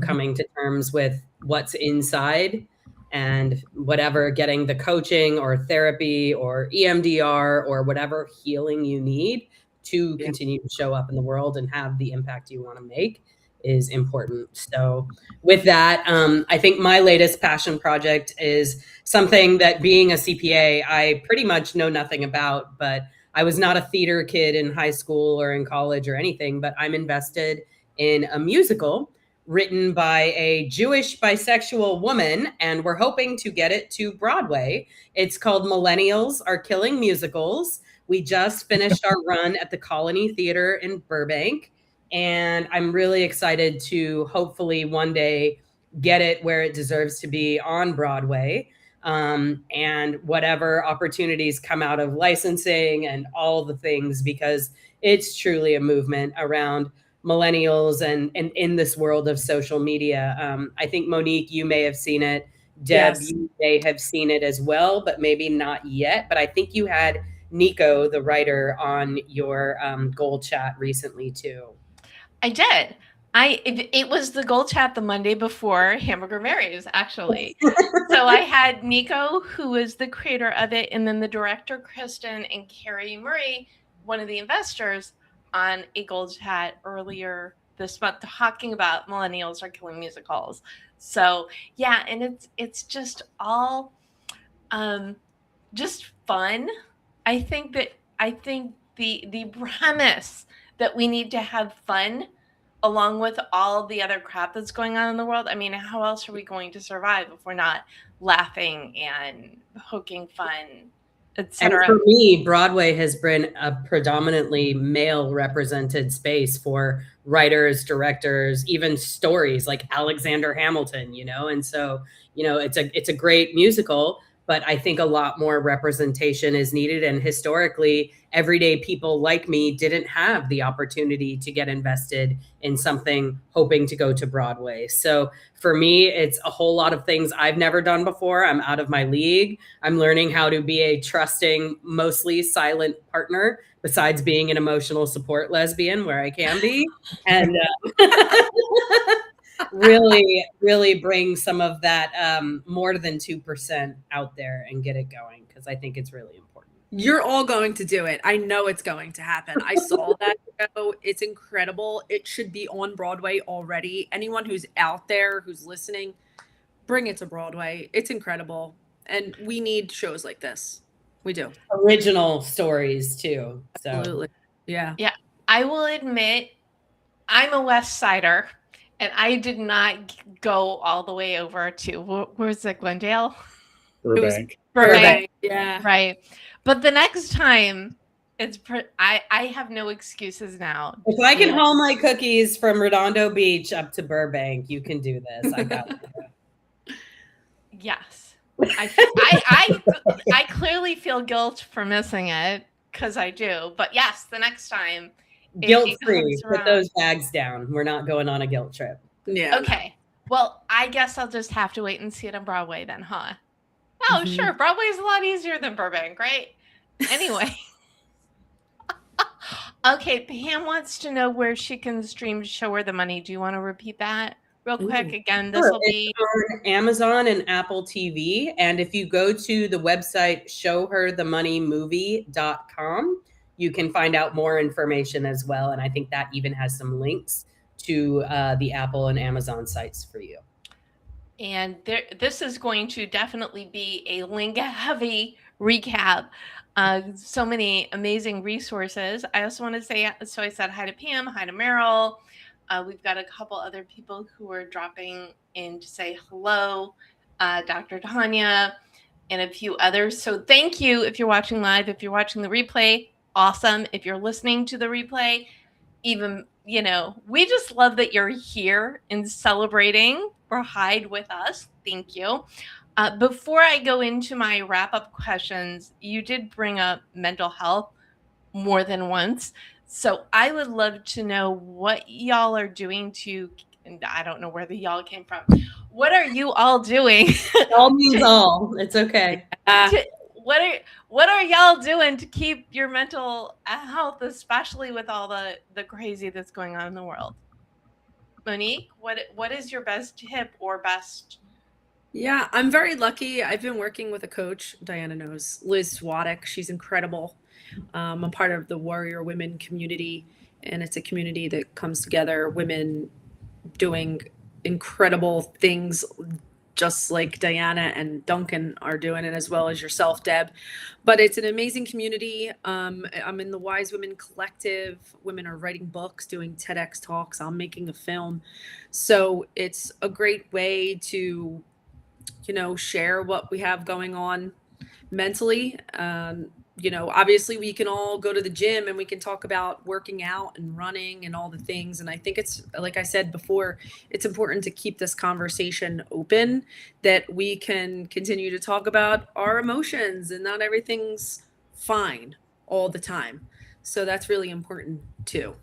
coming to terms with what's inside and whatever, getting the coaching or therapy or EMDR or whatever healing you need to continue to show up in the world and have the impact you want to make is important. So with that, I think my latest passion project is something that, being a CPA, I pretty much know nothing about, but I was not a theater kid in high school or in college or anything, but I'm invested in a musical written by a Jewish bisexual woman, and we're hoping to get it to Broadway. It's called Millennials Are Killing Musicals. We just finished our run at the Colony Theater in Burbank, and I'm really excited to hopefully one day get it where it deserves to be on Broadway. And whatever opportunities come out of licensing and all the things, because it's truly a movement around millennials and in this world of social media. I think, Monique, you may have seen it. Deb, Yes. you may have seen it as well, but maybe not yet. But I think you had Nico, the writer, on your GoalChat recently too. I did. It was the GoalChat the Monday before Hamburger Mary's, actually. So I had Nico, who is the creator of it, and then the director, Kristen, and Carrie Murray, one of the investors, on a GoalChat earlier this month talking about millennials are killing musicals. So yeah, and it's just all just fun. I think the premise that we need to have fun along with all the other crap that's going on in the world. I mean, how else are we going to survive if we're not laughing and poking fun, etc.? And for me, Broadway has been a predominantly male represented space for writers, directors, even stories like Alexander Hamilton, and so, it's a great musical, but I think a lot more representation is needed. And historically, everyday people like me didn't have the opportunity to get invested in something hoping to go to Broadway. So for me, it's a whole lot of things I've never done before. I'm out of my league. I'm learning how to be a trusting, mostly silent partner, besides being an emotional support lesbian where I can be. And really bring some of that more than 2% out there and get it going, because I think it's really important. You're all going to do it. I know it's going to happen. I saw that show. It's incredible. It should be on Broadway already. Anyone who's out there who's listening, bring it to Broadway. It's incredible. And we need shows like this. We do. Original stories too. So. Absolutely. Yeah. Yeah. I will admit, I'm a West Sider, and I did not go all the way over to, where's it, Glendale? Burbank. Burbank. Yeah. Right. But the next time, I have no excuses now. If I can haul my cookies from Redondo Beach up to Burbank, you can do this. I got it. Yes. I clearly feel guilt for missing it, because I do. But yes, the next time. Guilt-free. Put those bags down. We're not going on a guilt trip. Yeah. Okay. Well, I guess I'll just have to wait and see it on Broadway then, huh? Oh, sure. Broadway's a lot easier than Burbank, right? Anyway. Okay, Pam wants to know where she can stream Show Her the Money. Do you want to repeat that real quick? Ooh. Again, this Sure. will be It's on Amazon and Apple TV. And if you go to the website showherthemoneymovie.com, you can find out more information as well. And I think that even has some links to the Apple and Amazon sites for you. And this is going to definitely be a link-heavy recap. So many amazing resources. I also want to say, so I said hi to Pam, hi to Meryl. We've got a couple other people who are dropping in to say hello, Dr. Tanya, and a few others. So thank you if you're watching live. If you're watching the replay, awesome. If you're listening to the replay, even, we just love that you're here and celebrating Bride with us. Thank you. Before I go into my wrap-up questions, you did bring up mental health more than once. So I would love to know what y'all are doing and I don't know where the y'all came from. What are you all doing? All means all. It's okay. What are y'all doing to keep your mental health, especially with all the crazy that's going on in the world? Monique, what is your best tip or best? Yeah, I'm very lucky. I've been working with a coach, Diana knows, Liz Swadek. She's incredible. I'm part of the Warrior Women community, and it's a community that comes together, women doing incredible things just like Diana and Duncan are doing, and as well as yourself, Deb. But it's an amazing community. I'm in the Wise Women Collective. Women are writing books, doing TEDx talks. I'm making a film. So it's a great way to, share what we have going on mentally. Obviously we can all go to the gym and we can talk about working out and running and all the things. And I think it's, like I said before, it's important to keep this conversation open, that we can continue to talk about our emotions, and not everything's fine all the time. So that's really important too.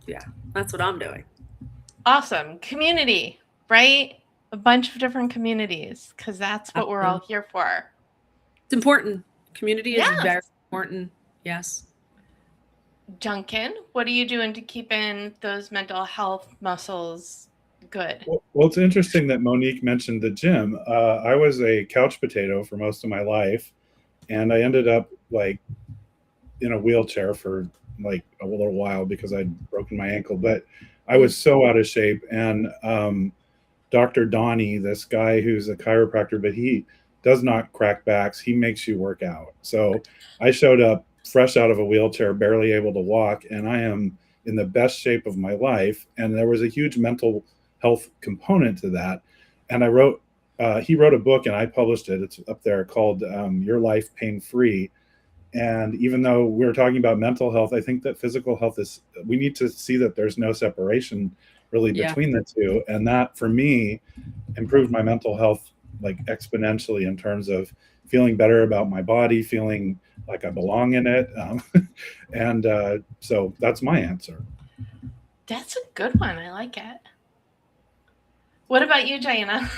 Yeah, that's what I'm doing. Awesome. Community, right? A bunch of different communities, because that's what we're all here for. It's important. Community is very important. Yes. Duncan, what are you doing to keep in those mental health muscles good? Well, it's interesting that Monique mentioned the gym. I was a couch potato for most of my life, and I ended up in a wheelchair for a little while because I'd broken my ankle. But I was so out of shape, and Dr. Donnie, this guy who's a chiropractor, but he does not crack backs. He makes you work out. So I showed up fresh out of a wheelchair, barely able to walk, and I am in the best shape of my life. And there was a huge mental health component to that. And he wrote a book and I published it. It's up there called Your Life Pain-Free. And even though we're talking about mental health, I think that physical health we need to see that there's no separation really between the two. And that for me improved my mental health exponentially in terms of feeling better about my body, feeling like I belong in it. So that's my answer. That's a good one. I like it. What about you, Diana?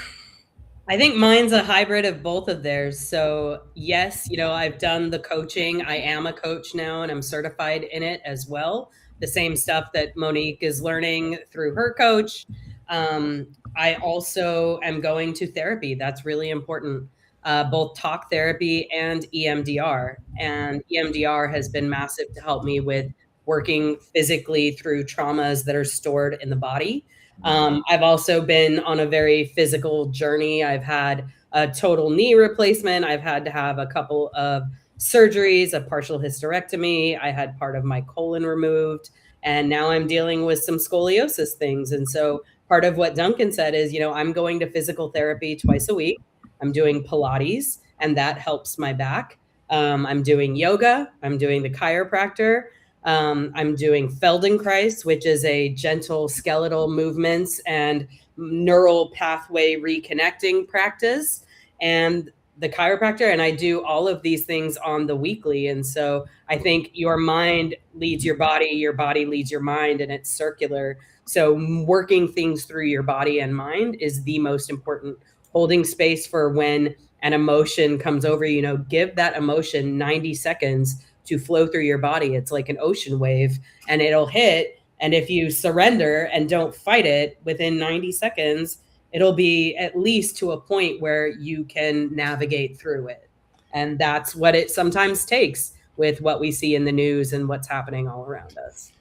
I think mine's a hybrid of both of theirs. So yes, I've done the coaching. I am a coach now and I'm certified in it as well. The same stuff that Monique is learning through her coach. I also am going to therapy. That's really important. Both talk therapy and EMDR. And EMDR has been massive to help me with working physically through traumas that are stored in the body. I've also been on a very physical journey. I've had a total knee replacement. I've had to have a couple of surgeries, a partial hysterectomy. I had part of my colon removed, and now I'm dealing with some scoliosis things. And so part of what Duncan said is, I'm going to physical therapy twice a week. I'm doing Pilates, and that helps my back. I'm doing yoga. I'm doing the chiropractor. I'm doing Feldenkrais, which is a gentle skeletal movements and neural pathway reconnecting practice, and the chiropractor. And I do all of these things on the weekly. And so I think your mind leads your body leads your mind, and it's circular. So working things through your body and mind is the most important. Holding space for when an emotion comes over, give that emotion 90 seconds to flow through your body. It's like an ocean wave, and it'll hit. And if you surrender and don't fight it within 90 seconds, it'll be at least to a point where you can navigate through it. And that's what it sometimes takes with what we see in the news and what's happening all around us.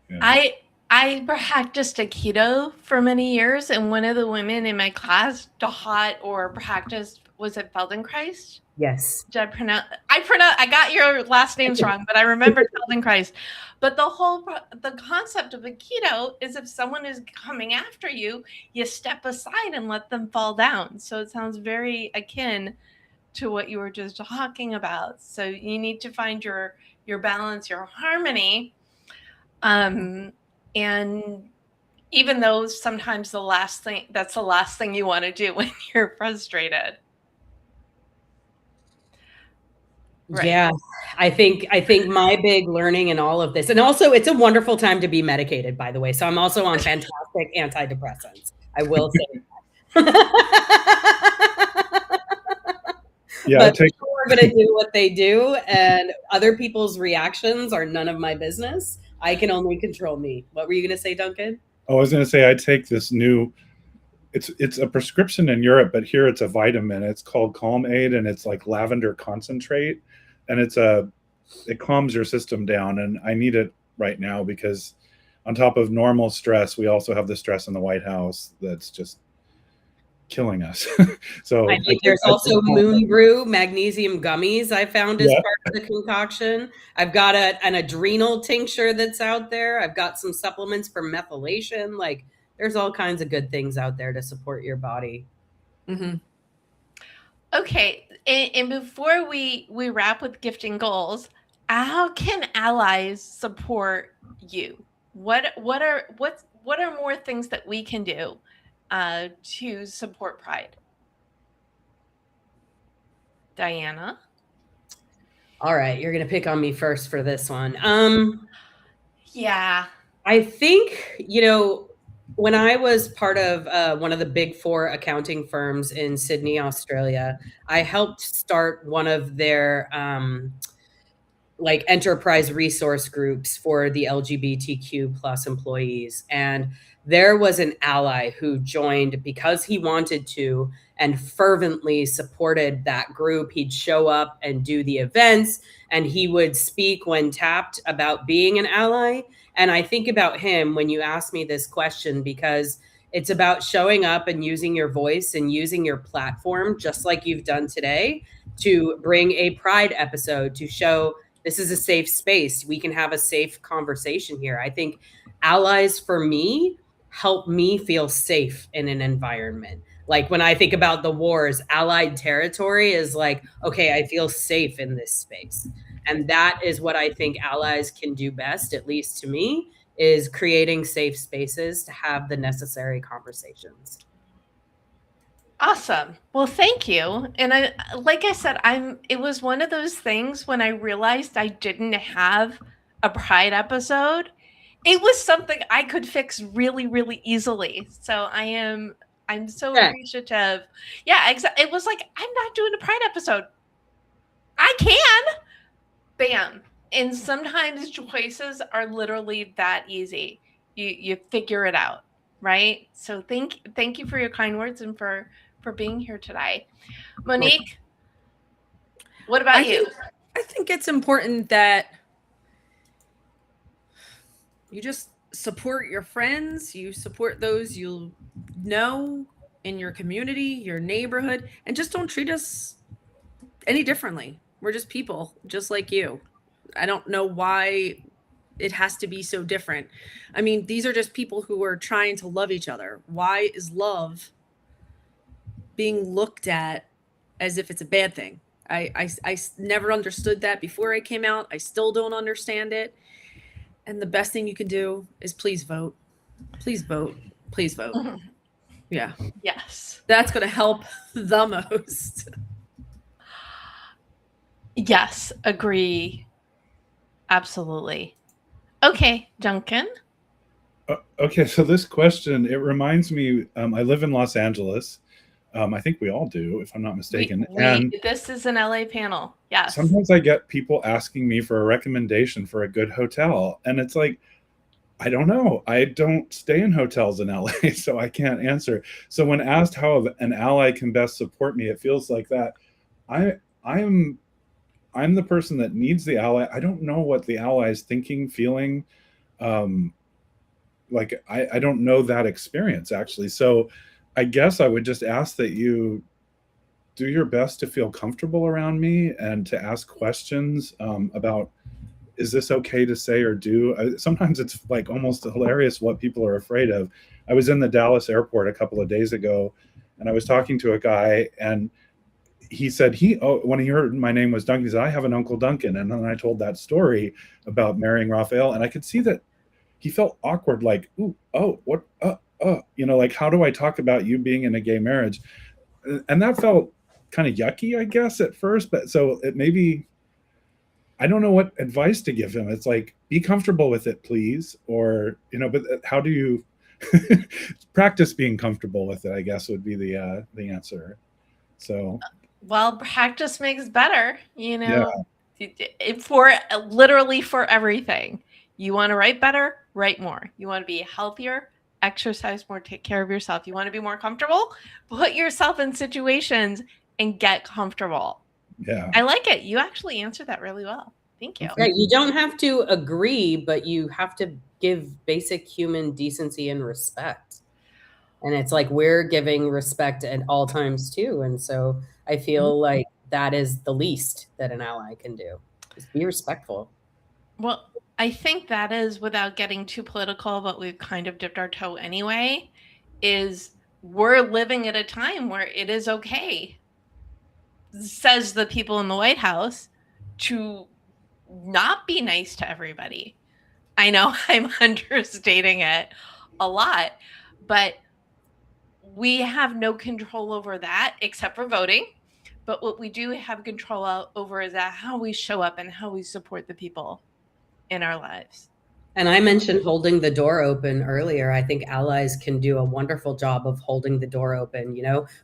Yeah. I practiced Aikido for many years, and one of the women in my class taught or practiced, was it Feldenkrais? Yes. Did I got your last names wrong, but I remember Feldenkrais. But the concept of Aikido is if someone is coming after you, you step aside and let them fall down. So it sounds very akin to what you were just talking about. So you need to find your balance, your harmony. And even though sometimes that's the last thing you want to do when you're frustrated. Right. Yeah, I think my big learning in all of this, and also it's a wonderful time to be medicated, by the way. So I'm also on fantastic antidepressants. I will say that. Yeah, but people are going to do what they do, and other people's reactions are none of my business. I can only control me. What were you going to say, Duncan? Oh, I was going to say I take this new. It's a prescription in Europe, but here it's a vitamin. It's called Calm Aid, and it's like lavender concentrate, and it calms your system down. And I need it right now because on top of normal stress, we also have the stress in the White House that's just killing us. So I think there's also Moon Brew magnesium gummies I found as part of the concoction. I've got an adrenal tincture that's out there. I've got some supplements for methylation. Like, there's all kinds of good things out there to support your body. Mm-hmm. Okay, and before we wrap with gifting goals, how can allies support you? What are more things that we can do to support Pride? Diana? All right, you're going to pick on me first for this one. Yeah. I think, when I was part of one of the big 4 accounting firms in Sydney, Australia, I helped start one of their enterprise resource groups for the LGBTQ plus employees. And there was an ally who joined because he wanted to and fervently supported that group. He'd show up and do the events, and he would speak when tapped about being an ally. And I think about him when you ask me this question, because it's about showing up and using your voice and using your platform, just like you've done today, to bring a Pride episode to show this is a safe space. We can have a safe conversation here. I think allies for me help me feel safe in an environment. Like when I think about the wars, allied territory is like, okay, I feel safe in this space. And that is what I think allies can do best, at least to me, is creating safe spaces to have the necessary conversations. Awesome. Well, thank you. And like I said, it was one of those things when I realized I didn't have a Pride episode, it was something I could fix really, really easily. So I'm so appreciative. Yeah, exactly. It was like, I'm not doing a Pride episode. I can. Bam. And sometimes choices are literally that easy. You figure it out, right? So thank you for your kind words and for being here today. Monique, what about you? I think it's important that you just support your friends, you support those you know in your community, your neighborhood, and just don't treat us any differently. We're just people, just like you. I don't know why it has to be so different. I mean, these are just people who are trying to love each other. Why is love being looked at as if it's a bad thing? I never understood that before I came out. I still don't understand it. And the best thing you can do is please vote. Please vote. Please vote. Mm-hmm. Yeah. Yes. That's going to help the most. Yes, agree. Absolutely. Okay, Duncan. Okay, so this question, it reminds me, I live in Los Angeles. I think we all do, if I'm not mistaken. This is an LA panel. Yes. Sometimes I get people asking me for a recommendation for a good hotel. And it's like, I don't know. I don't stay in hotels in LA, so I can't answer. So when asked how an ally can best support me, it feels like that. I'm the person that needs the ally. I don't know what the ally is thinking, feeling. Like I don't know that experience actually. So I guess I would just ask that you do your best to feel comfortable around me and to ask questions about, is this okay to say or do? Sometimes it's like almost hilarious what people are afraid of. I was in the Dallas airport a couple of days ago and I was talking to a guy and he said when he heard my name was Duncan, he said, I have an Uncle Duncan. And then I told that story about marrying Raphael and I could see that he felt awkward, like, what, like, how do I talk about you being in a gay marriage? And that felt kind of yucky, I guess, at first. But so it maybe, I don't know what advice to give him. It's like, be comfortable with it, please. Or, but how do you practice being comfortable with it, I guess would be the answer. So. Well, practice makes better, for literally for everything. You want to write better, write more. You want to be healthier, exercise more, take care of yourself. You want to be more comfortable, put yourself in situations and get comfortable. Yeah. I like it. You actually answered that really well. Thank you. Yeah, you don't have to agree, but you have to give basic human decency and respect. And it's like we're giving respect at all times too. And so I feel like that is the least that an ally can do, is be respectful. Well, I think that is, without getting too political, but we've kind of dipped our toe anyway, is we're living at a time where it is okay, says the people in the White House, to not be nice to everybody. I know I'm understating it a lot, but we have no control over that except for voting. But what we do have control over is that how we show up and how we support the people in our lives. And I mentioned holding the door open earlier. I think allies can do a wonderful job of holding the door open.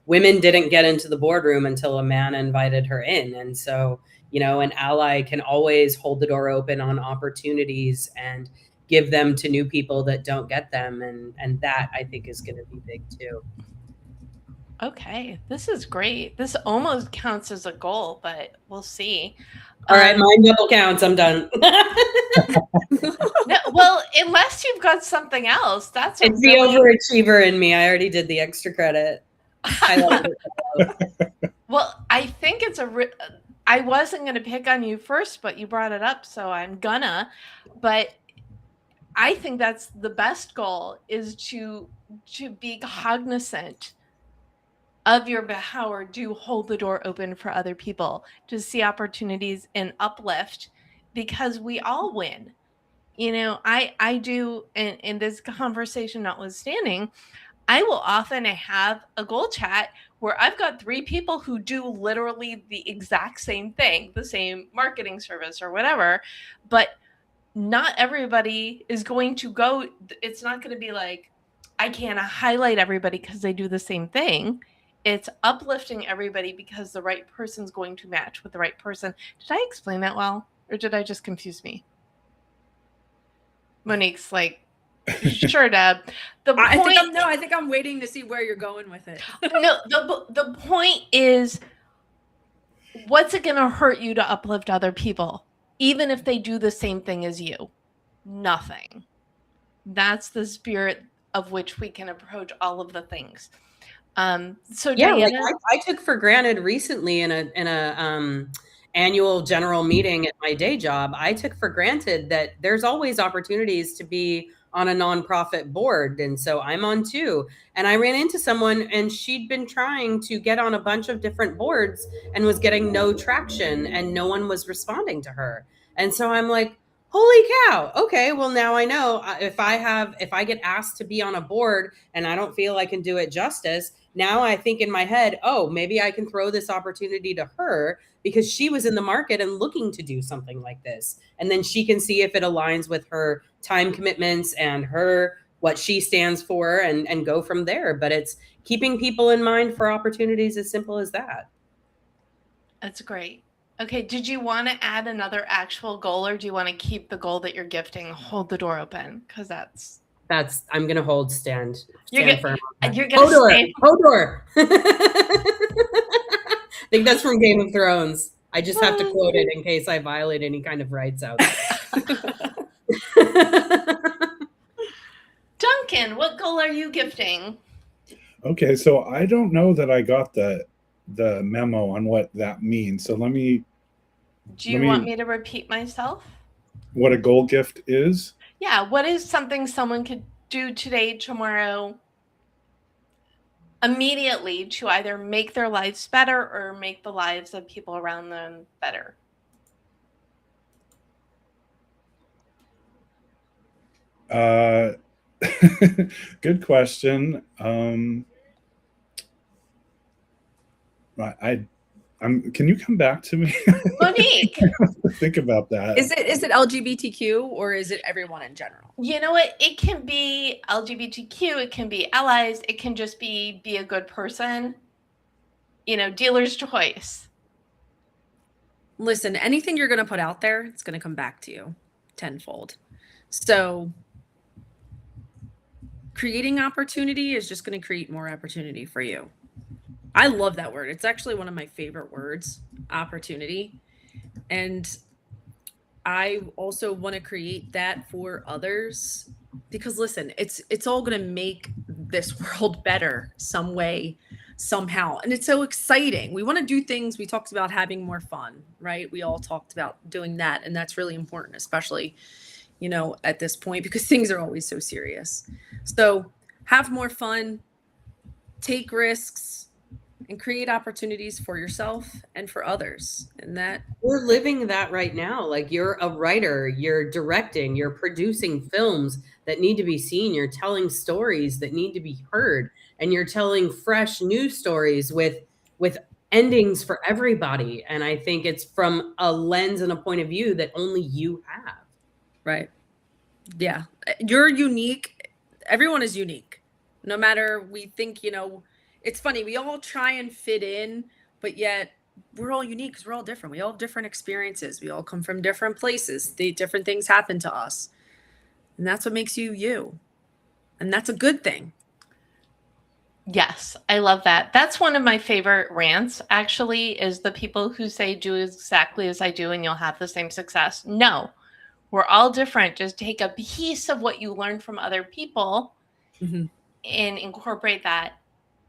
Women didn't get into the boardroom until a man invited her in. And so, an ally can always hold the door open on opportunities and give them to new people that don't get them. And that I think is going to be big too. Okay, this is great. This almost counts as a goal, but we'll see. All right, mine double counts. I'm done. No, well, unless you've got something else, it's the overachiever in me. I already did the extra credit. I love it. Well, I think it's I wasn't going to pick on you first, but you brought it up, so I'm gonna. But I think that's the best goal, is to be cognizant of your power, do hold the door open for other people, to see opportunities and uplift, because we all win. I do, in this conversation notwithstanding, I will often have a goal chat where I've got 3 people who do literally the exact same thing, the same marketing service or whatever, but not everybody is going to go. It's not going to be like, I can't highlight everybody because they do the same thing. It's uplifting everybody because the right person's going to match with the right person. Did I explain that well? Or did I just confuse me? Monique's like, sure, Deb. I think I'm waiting to see where you're going with it. No, the point is, what's it going to hurt you to uplift other people, even if they do the same thing as you? Nothing. That's the spirit of which we can approach all of the things. So yeah, Diana, I took for granted recently in a annual general meeting at my day job, I took for granted that there's always opportunities to be on a nonprofit board. And so I'm on 2. And I ran into someone and she'd been trying to get on a bunch of different boards and was getting no traction and no one was responding to her. And so I'm like, holy cow. Okay, well, now I know if I get asked to be on a board and I don't feel I can do it justice, now I think in my head, oh, maybe I can throw this opportunity to her because she was in the market and looking to do something like this. And then she can see if it aligns with her time commitments and what she stands for and go from there. But keeping people in mind for opportunities as simple as that. That's great. Okay, did you want to add another actual goal, or do you want to keep the goal that you're gifting? Hold the door open, because I'm going to stand firm. You're going to stay. Hodor. I think that's from Game of Thrones. I just have to quote it in case I violate any kind of rights out there. Duncan, what goal are you gifting? Okay, so I don't know that I got the memo on what that means. So let me. Do you want me to repeat myself? What a goal gift is? Yeah, what is something someone could do today, tomorrow, immediately to either make their lives better or make the lives of people around them better? Good question. Can you come back to me? Monique, think about that. Is it LGBTQ or is it everyone in general? You know what? It can be LGBTQ. It can be allies. It can just be a good person. Dealer's choice. Listen, anything you're going to put out there, it's going to come back to you tenfold. So creating opportunity is just going to create more opportunity for you. I love that word. It's actually one of my favorite words, opportunity. And I also want to create that for others because listen, it's all going to make this world better some way, somehow. And it's so exciting. We want to do things. We talked about having more fun, right? We all talked about doing that. And that's really important, especially, at this point, because things are always so serious. So have more fun, take risks, and create opportunities for yourself and for others. And that we're living that right now. Like you're a writer, you're directing, you're producing films that need to be seen. You're telling stories that need to be heard, and you're telling fresh new stories with endings for everybody. And I think it's from a lens and a point of view that only you have. Right. Yeah. You're unique. Everyone is unique. No matter we think, it's funny. We all try and fit in, but yet we're all unique because we're all different. We all have different experiences. We all come from different places. Different things happen to us. And that's what makes you you. And that's a good thing. Yes, I love that. That's one of my favorite rants, actually, is the people who say, do exactly as I do and you'll have the same success. No, we're all different. Just take a piece of what you learned from other people and incorporate that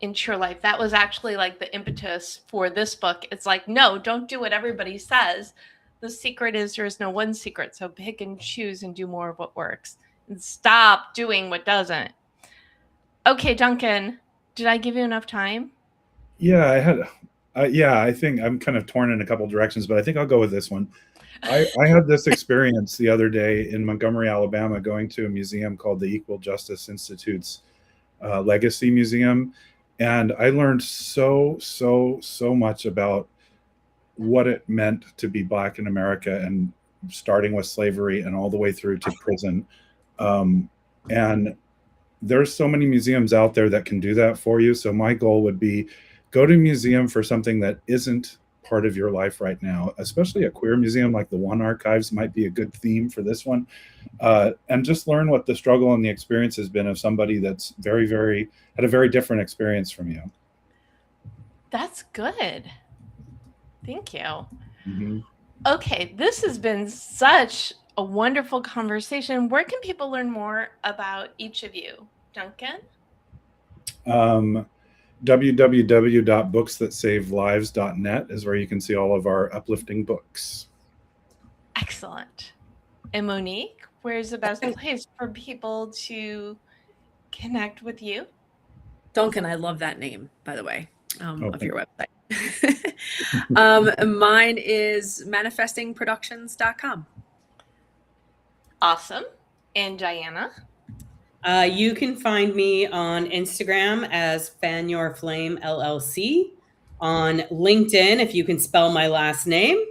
into your life. That was actually like the impetus for this book. It's like, no, don't do what everybody says. The secret is there is no one secret. So pick and choose and do more of what works and stop doing what doesn't. Okay, Duncan, did I give you enough time? Yeah, I had. I think I'm kind of torn in a couple directions, but I think I'll go with this one. I had this experience the other day in Montgomery, Alabama, going to a museum called the Equal Justice Institute's Legacy Museum. And I learned so much about what it meant to be Black in America, and starting with slavery and all the way through to prison. And there's so many museums out there that can do that for you. So my goal would be go to a museum for something that isn't part of your life right now, especially a queer museum like the One Archives might be a good theme for this one. And just learn what the struggle and the experience has been of somebody that's had a very different experience from you. That's good. Thank you. Mm-hmm. Okay, this has been such a wonderful conversation. Where can people learn more about each of you? Duncan? www.booksthatsavelives.net is where you can see all of our uplifting books. Excellent. And Monique, where's the best place for people to connect with you? Duncan, I love that name, by the way, of your website. Mine is manifestingproductions.com. Awesome. And Diana? You can find me on Instagram as Fan Your Flame LLC, on LinkedIn, if you can spell my last name,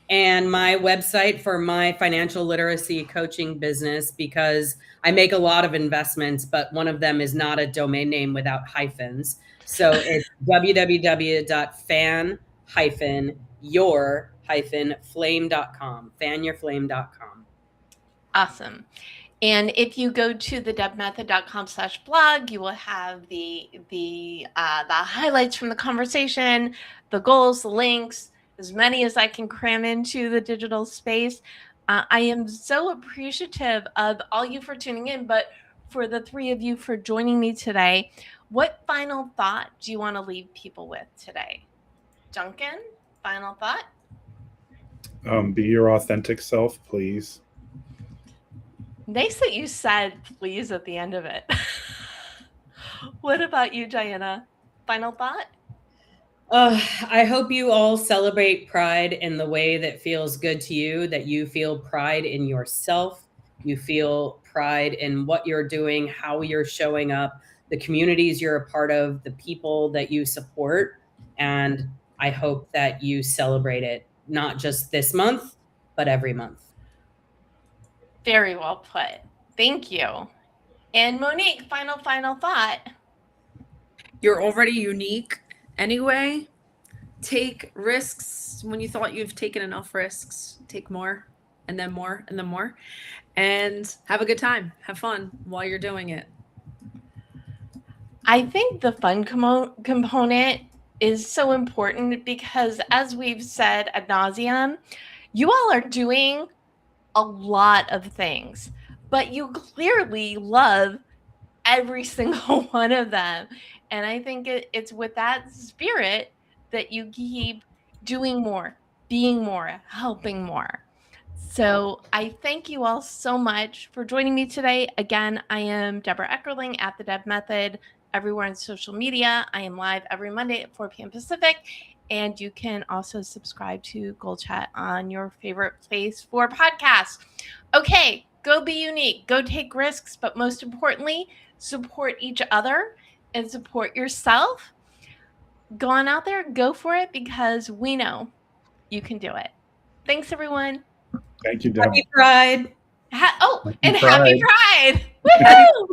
and my website for my financial literacy coaching business, because I make a lot of investments, but one of them is not a domain name without hyphens. So it's www.fan-your-flame.com, fanyourflame.com. Awesome. And if you go to the debmethod.com/blog, you will have the highlights from the conversation, the goals, the links, as many as I can cram into the digital space. I am so appreciative of all you for tuning in, but for the three of you for joining me today. What final thought do you want to leave people with today? Duncan, final thought? Be your authentic self, please. Nice that you said please at the end of it. What about you, Diana? Final thought? I hope you all celebrate pride in the way that feels good to you, that you feel pride in yourself, you feel pride in what you're doing, how you're showing up, the communities you're a part of, the people that you support. And I hope that you celebrate it, not just this month, but every month. Very well put. Thank you. And Monique, final thought. You're already unique anyway. Take risks when you thought you've taken enough risks. Take more, and then more, and then more. And have a good time. Have fun while you're doing it. I think the fun component is so important because, as we've said ad nauseum, you all are doing a lot of things, but you clearly love every single one of them. And I think it's with that spirit that you keep doing more, being more, helping more. So I thank you all so much for joining me today. Again, I am Debra Eckerling at the Deb Method everywhere on social media. I am live every Monday at 4 p.m. Pacific. And you can also subscribe to GoalChat on your favorite place for podcasts. Okay, go be unique, go take risks, but most importantly, support each other and support yourself. Go on out there, go for it, because we know you can do it. Thanks, everyone. Thank you, Deb. Happy Pride. Happy Pride. Pride. Woohoo!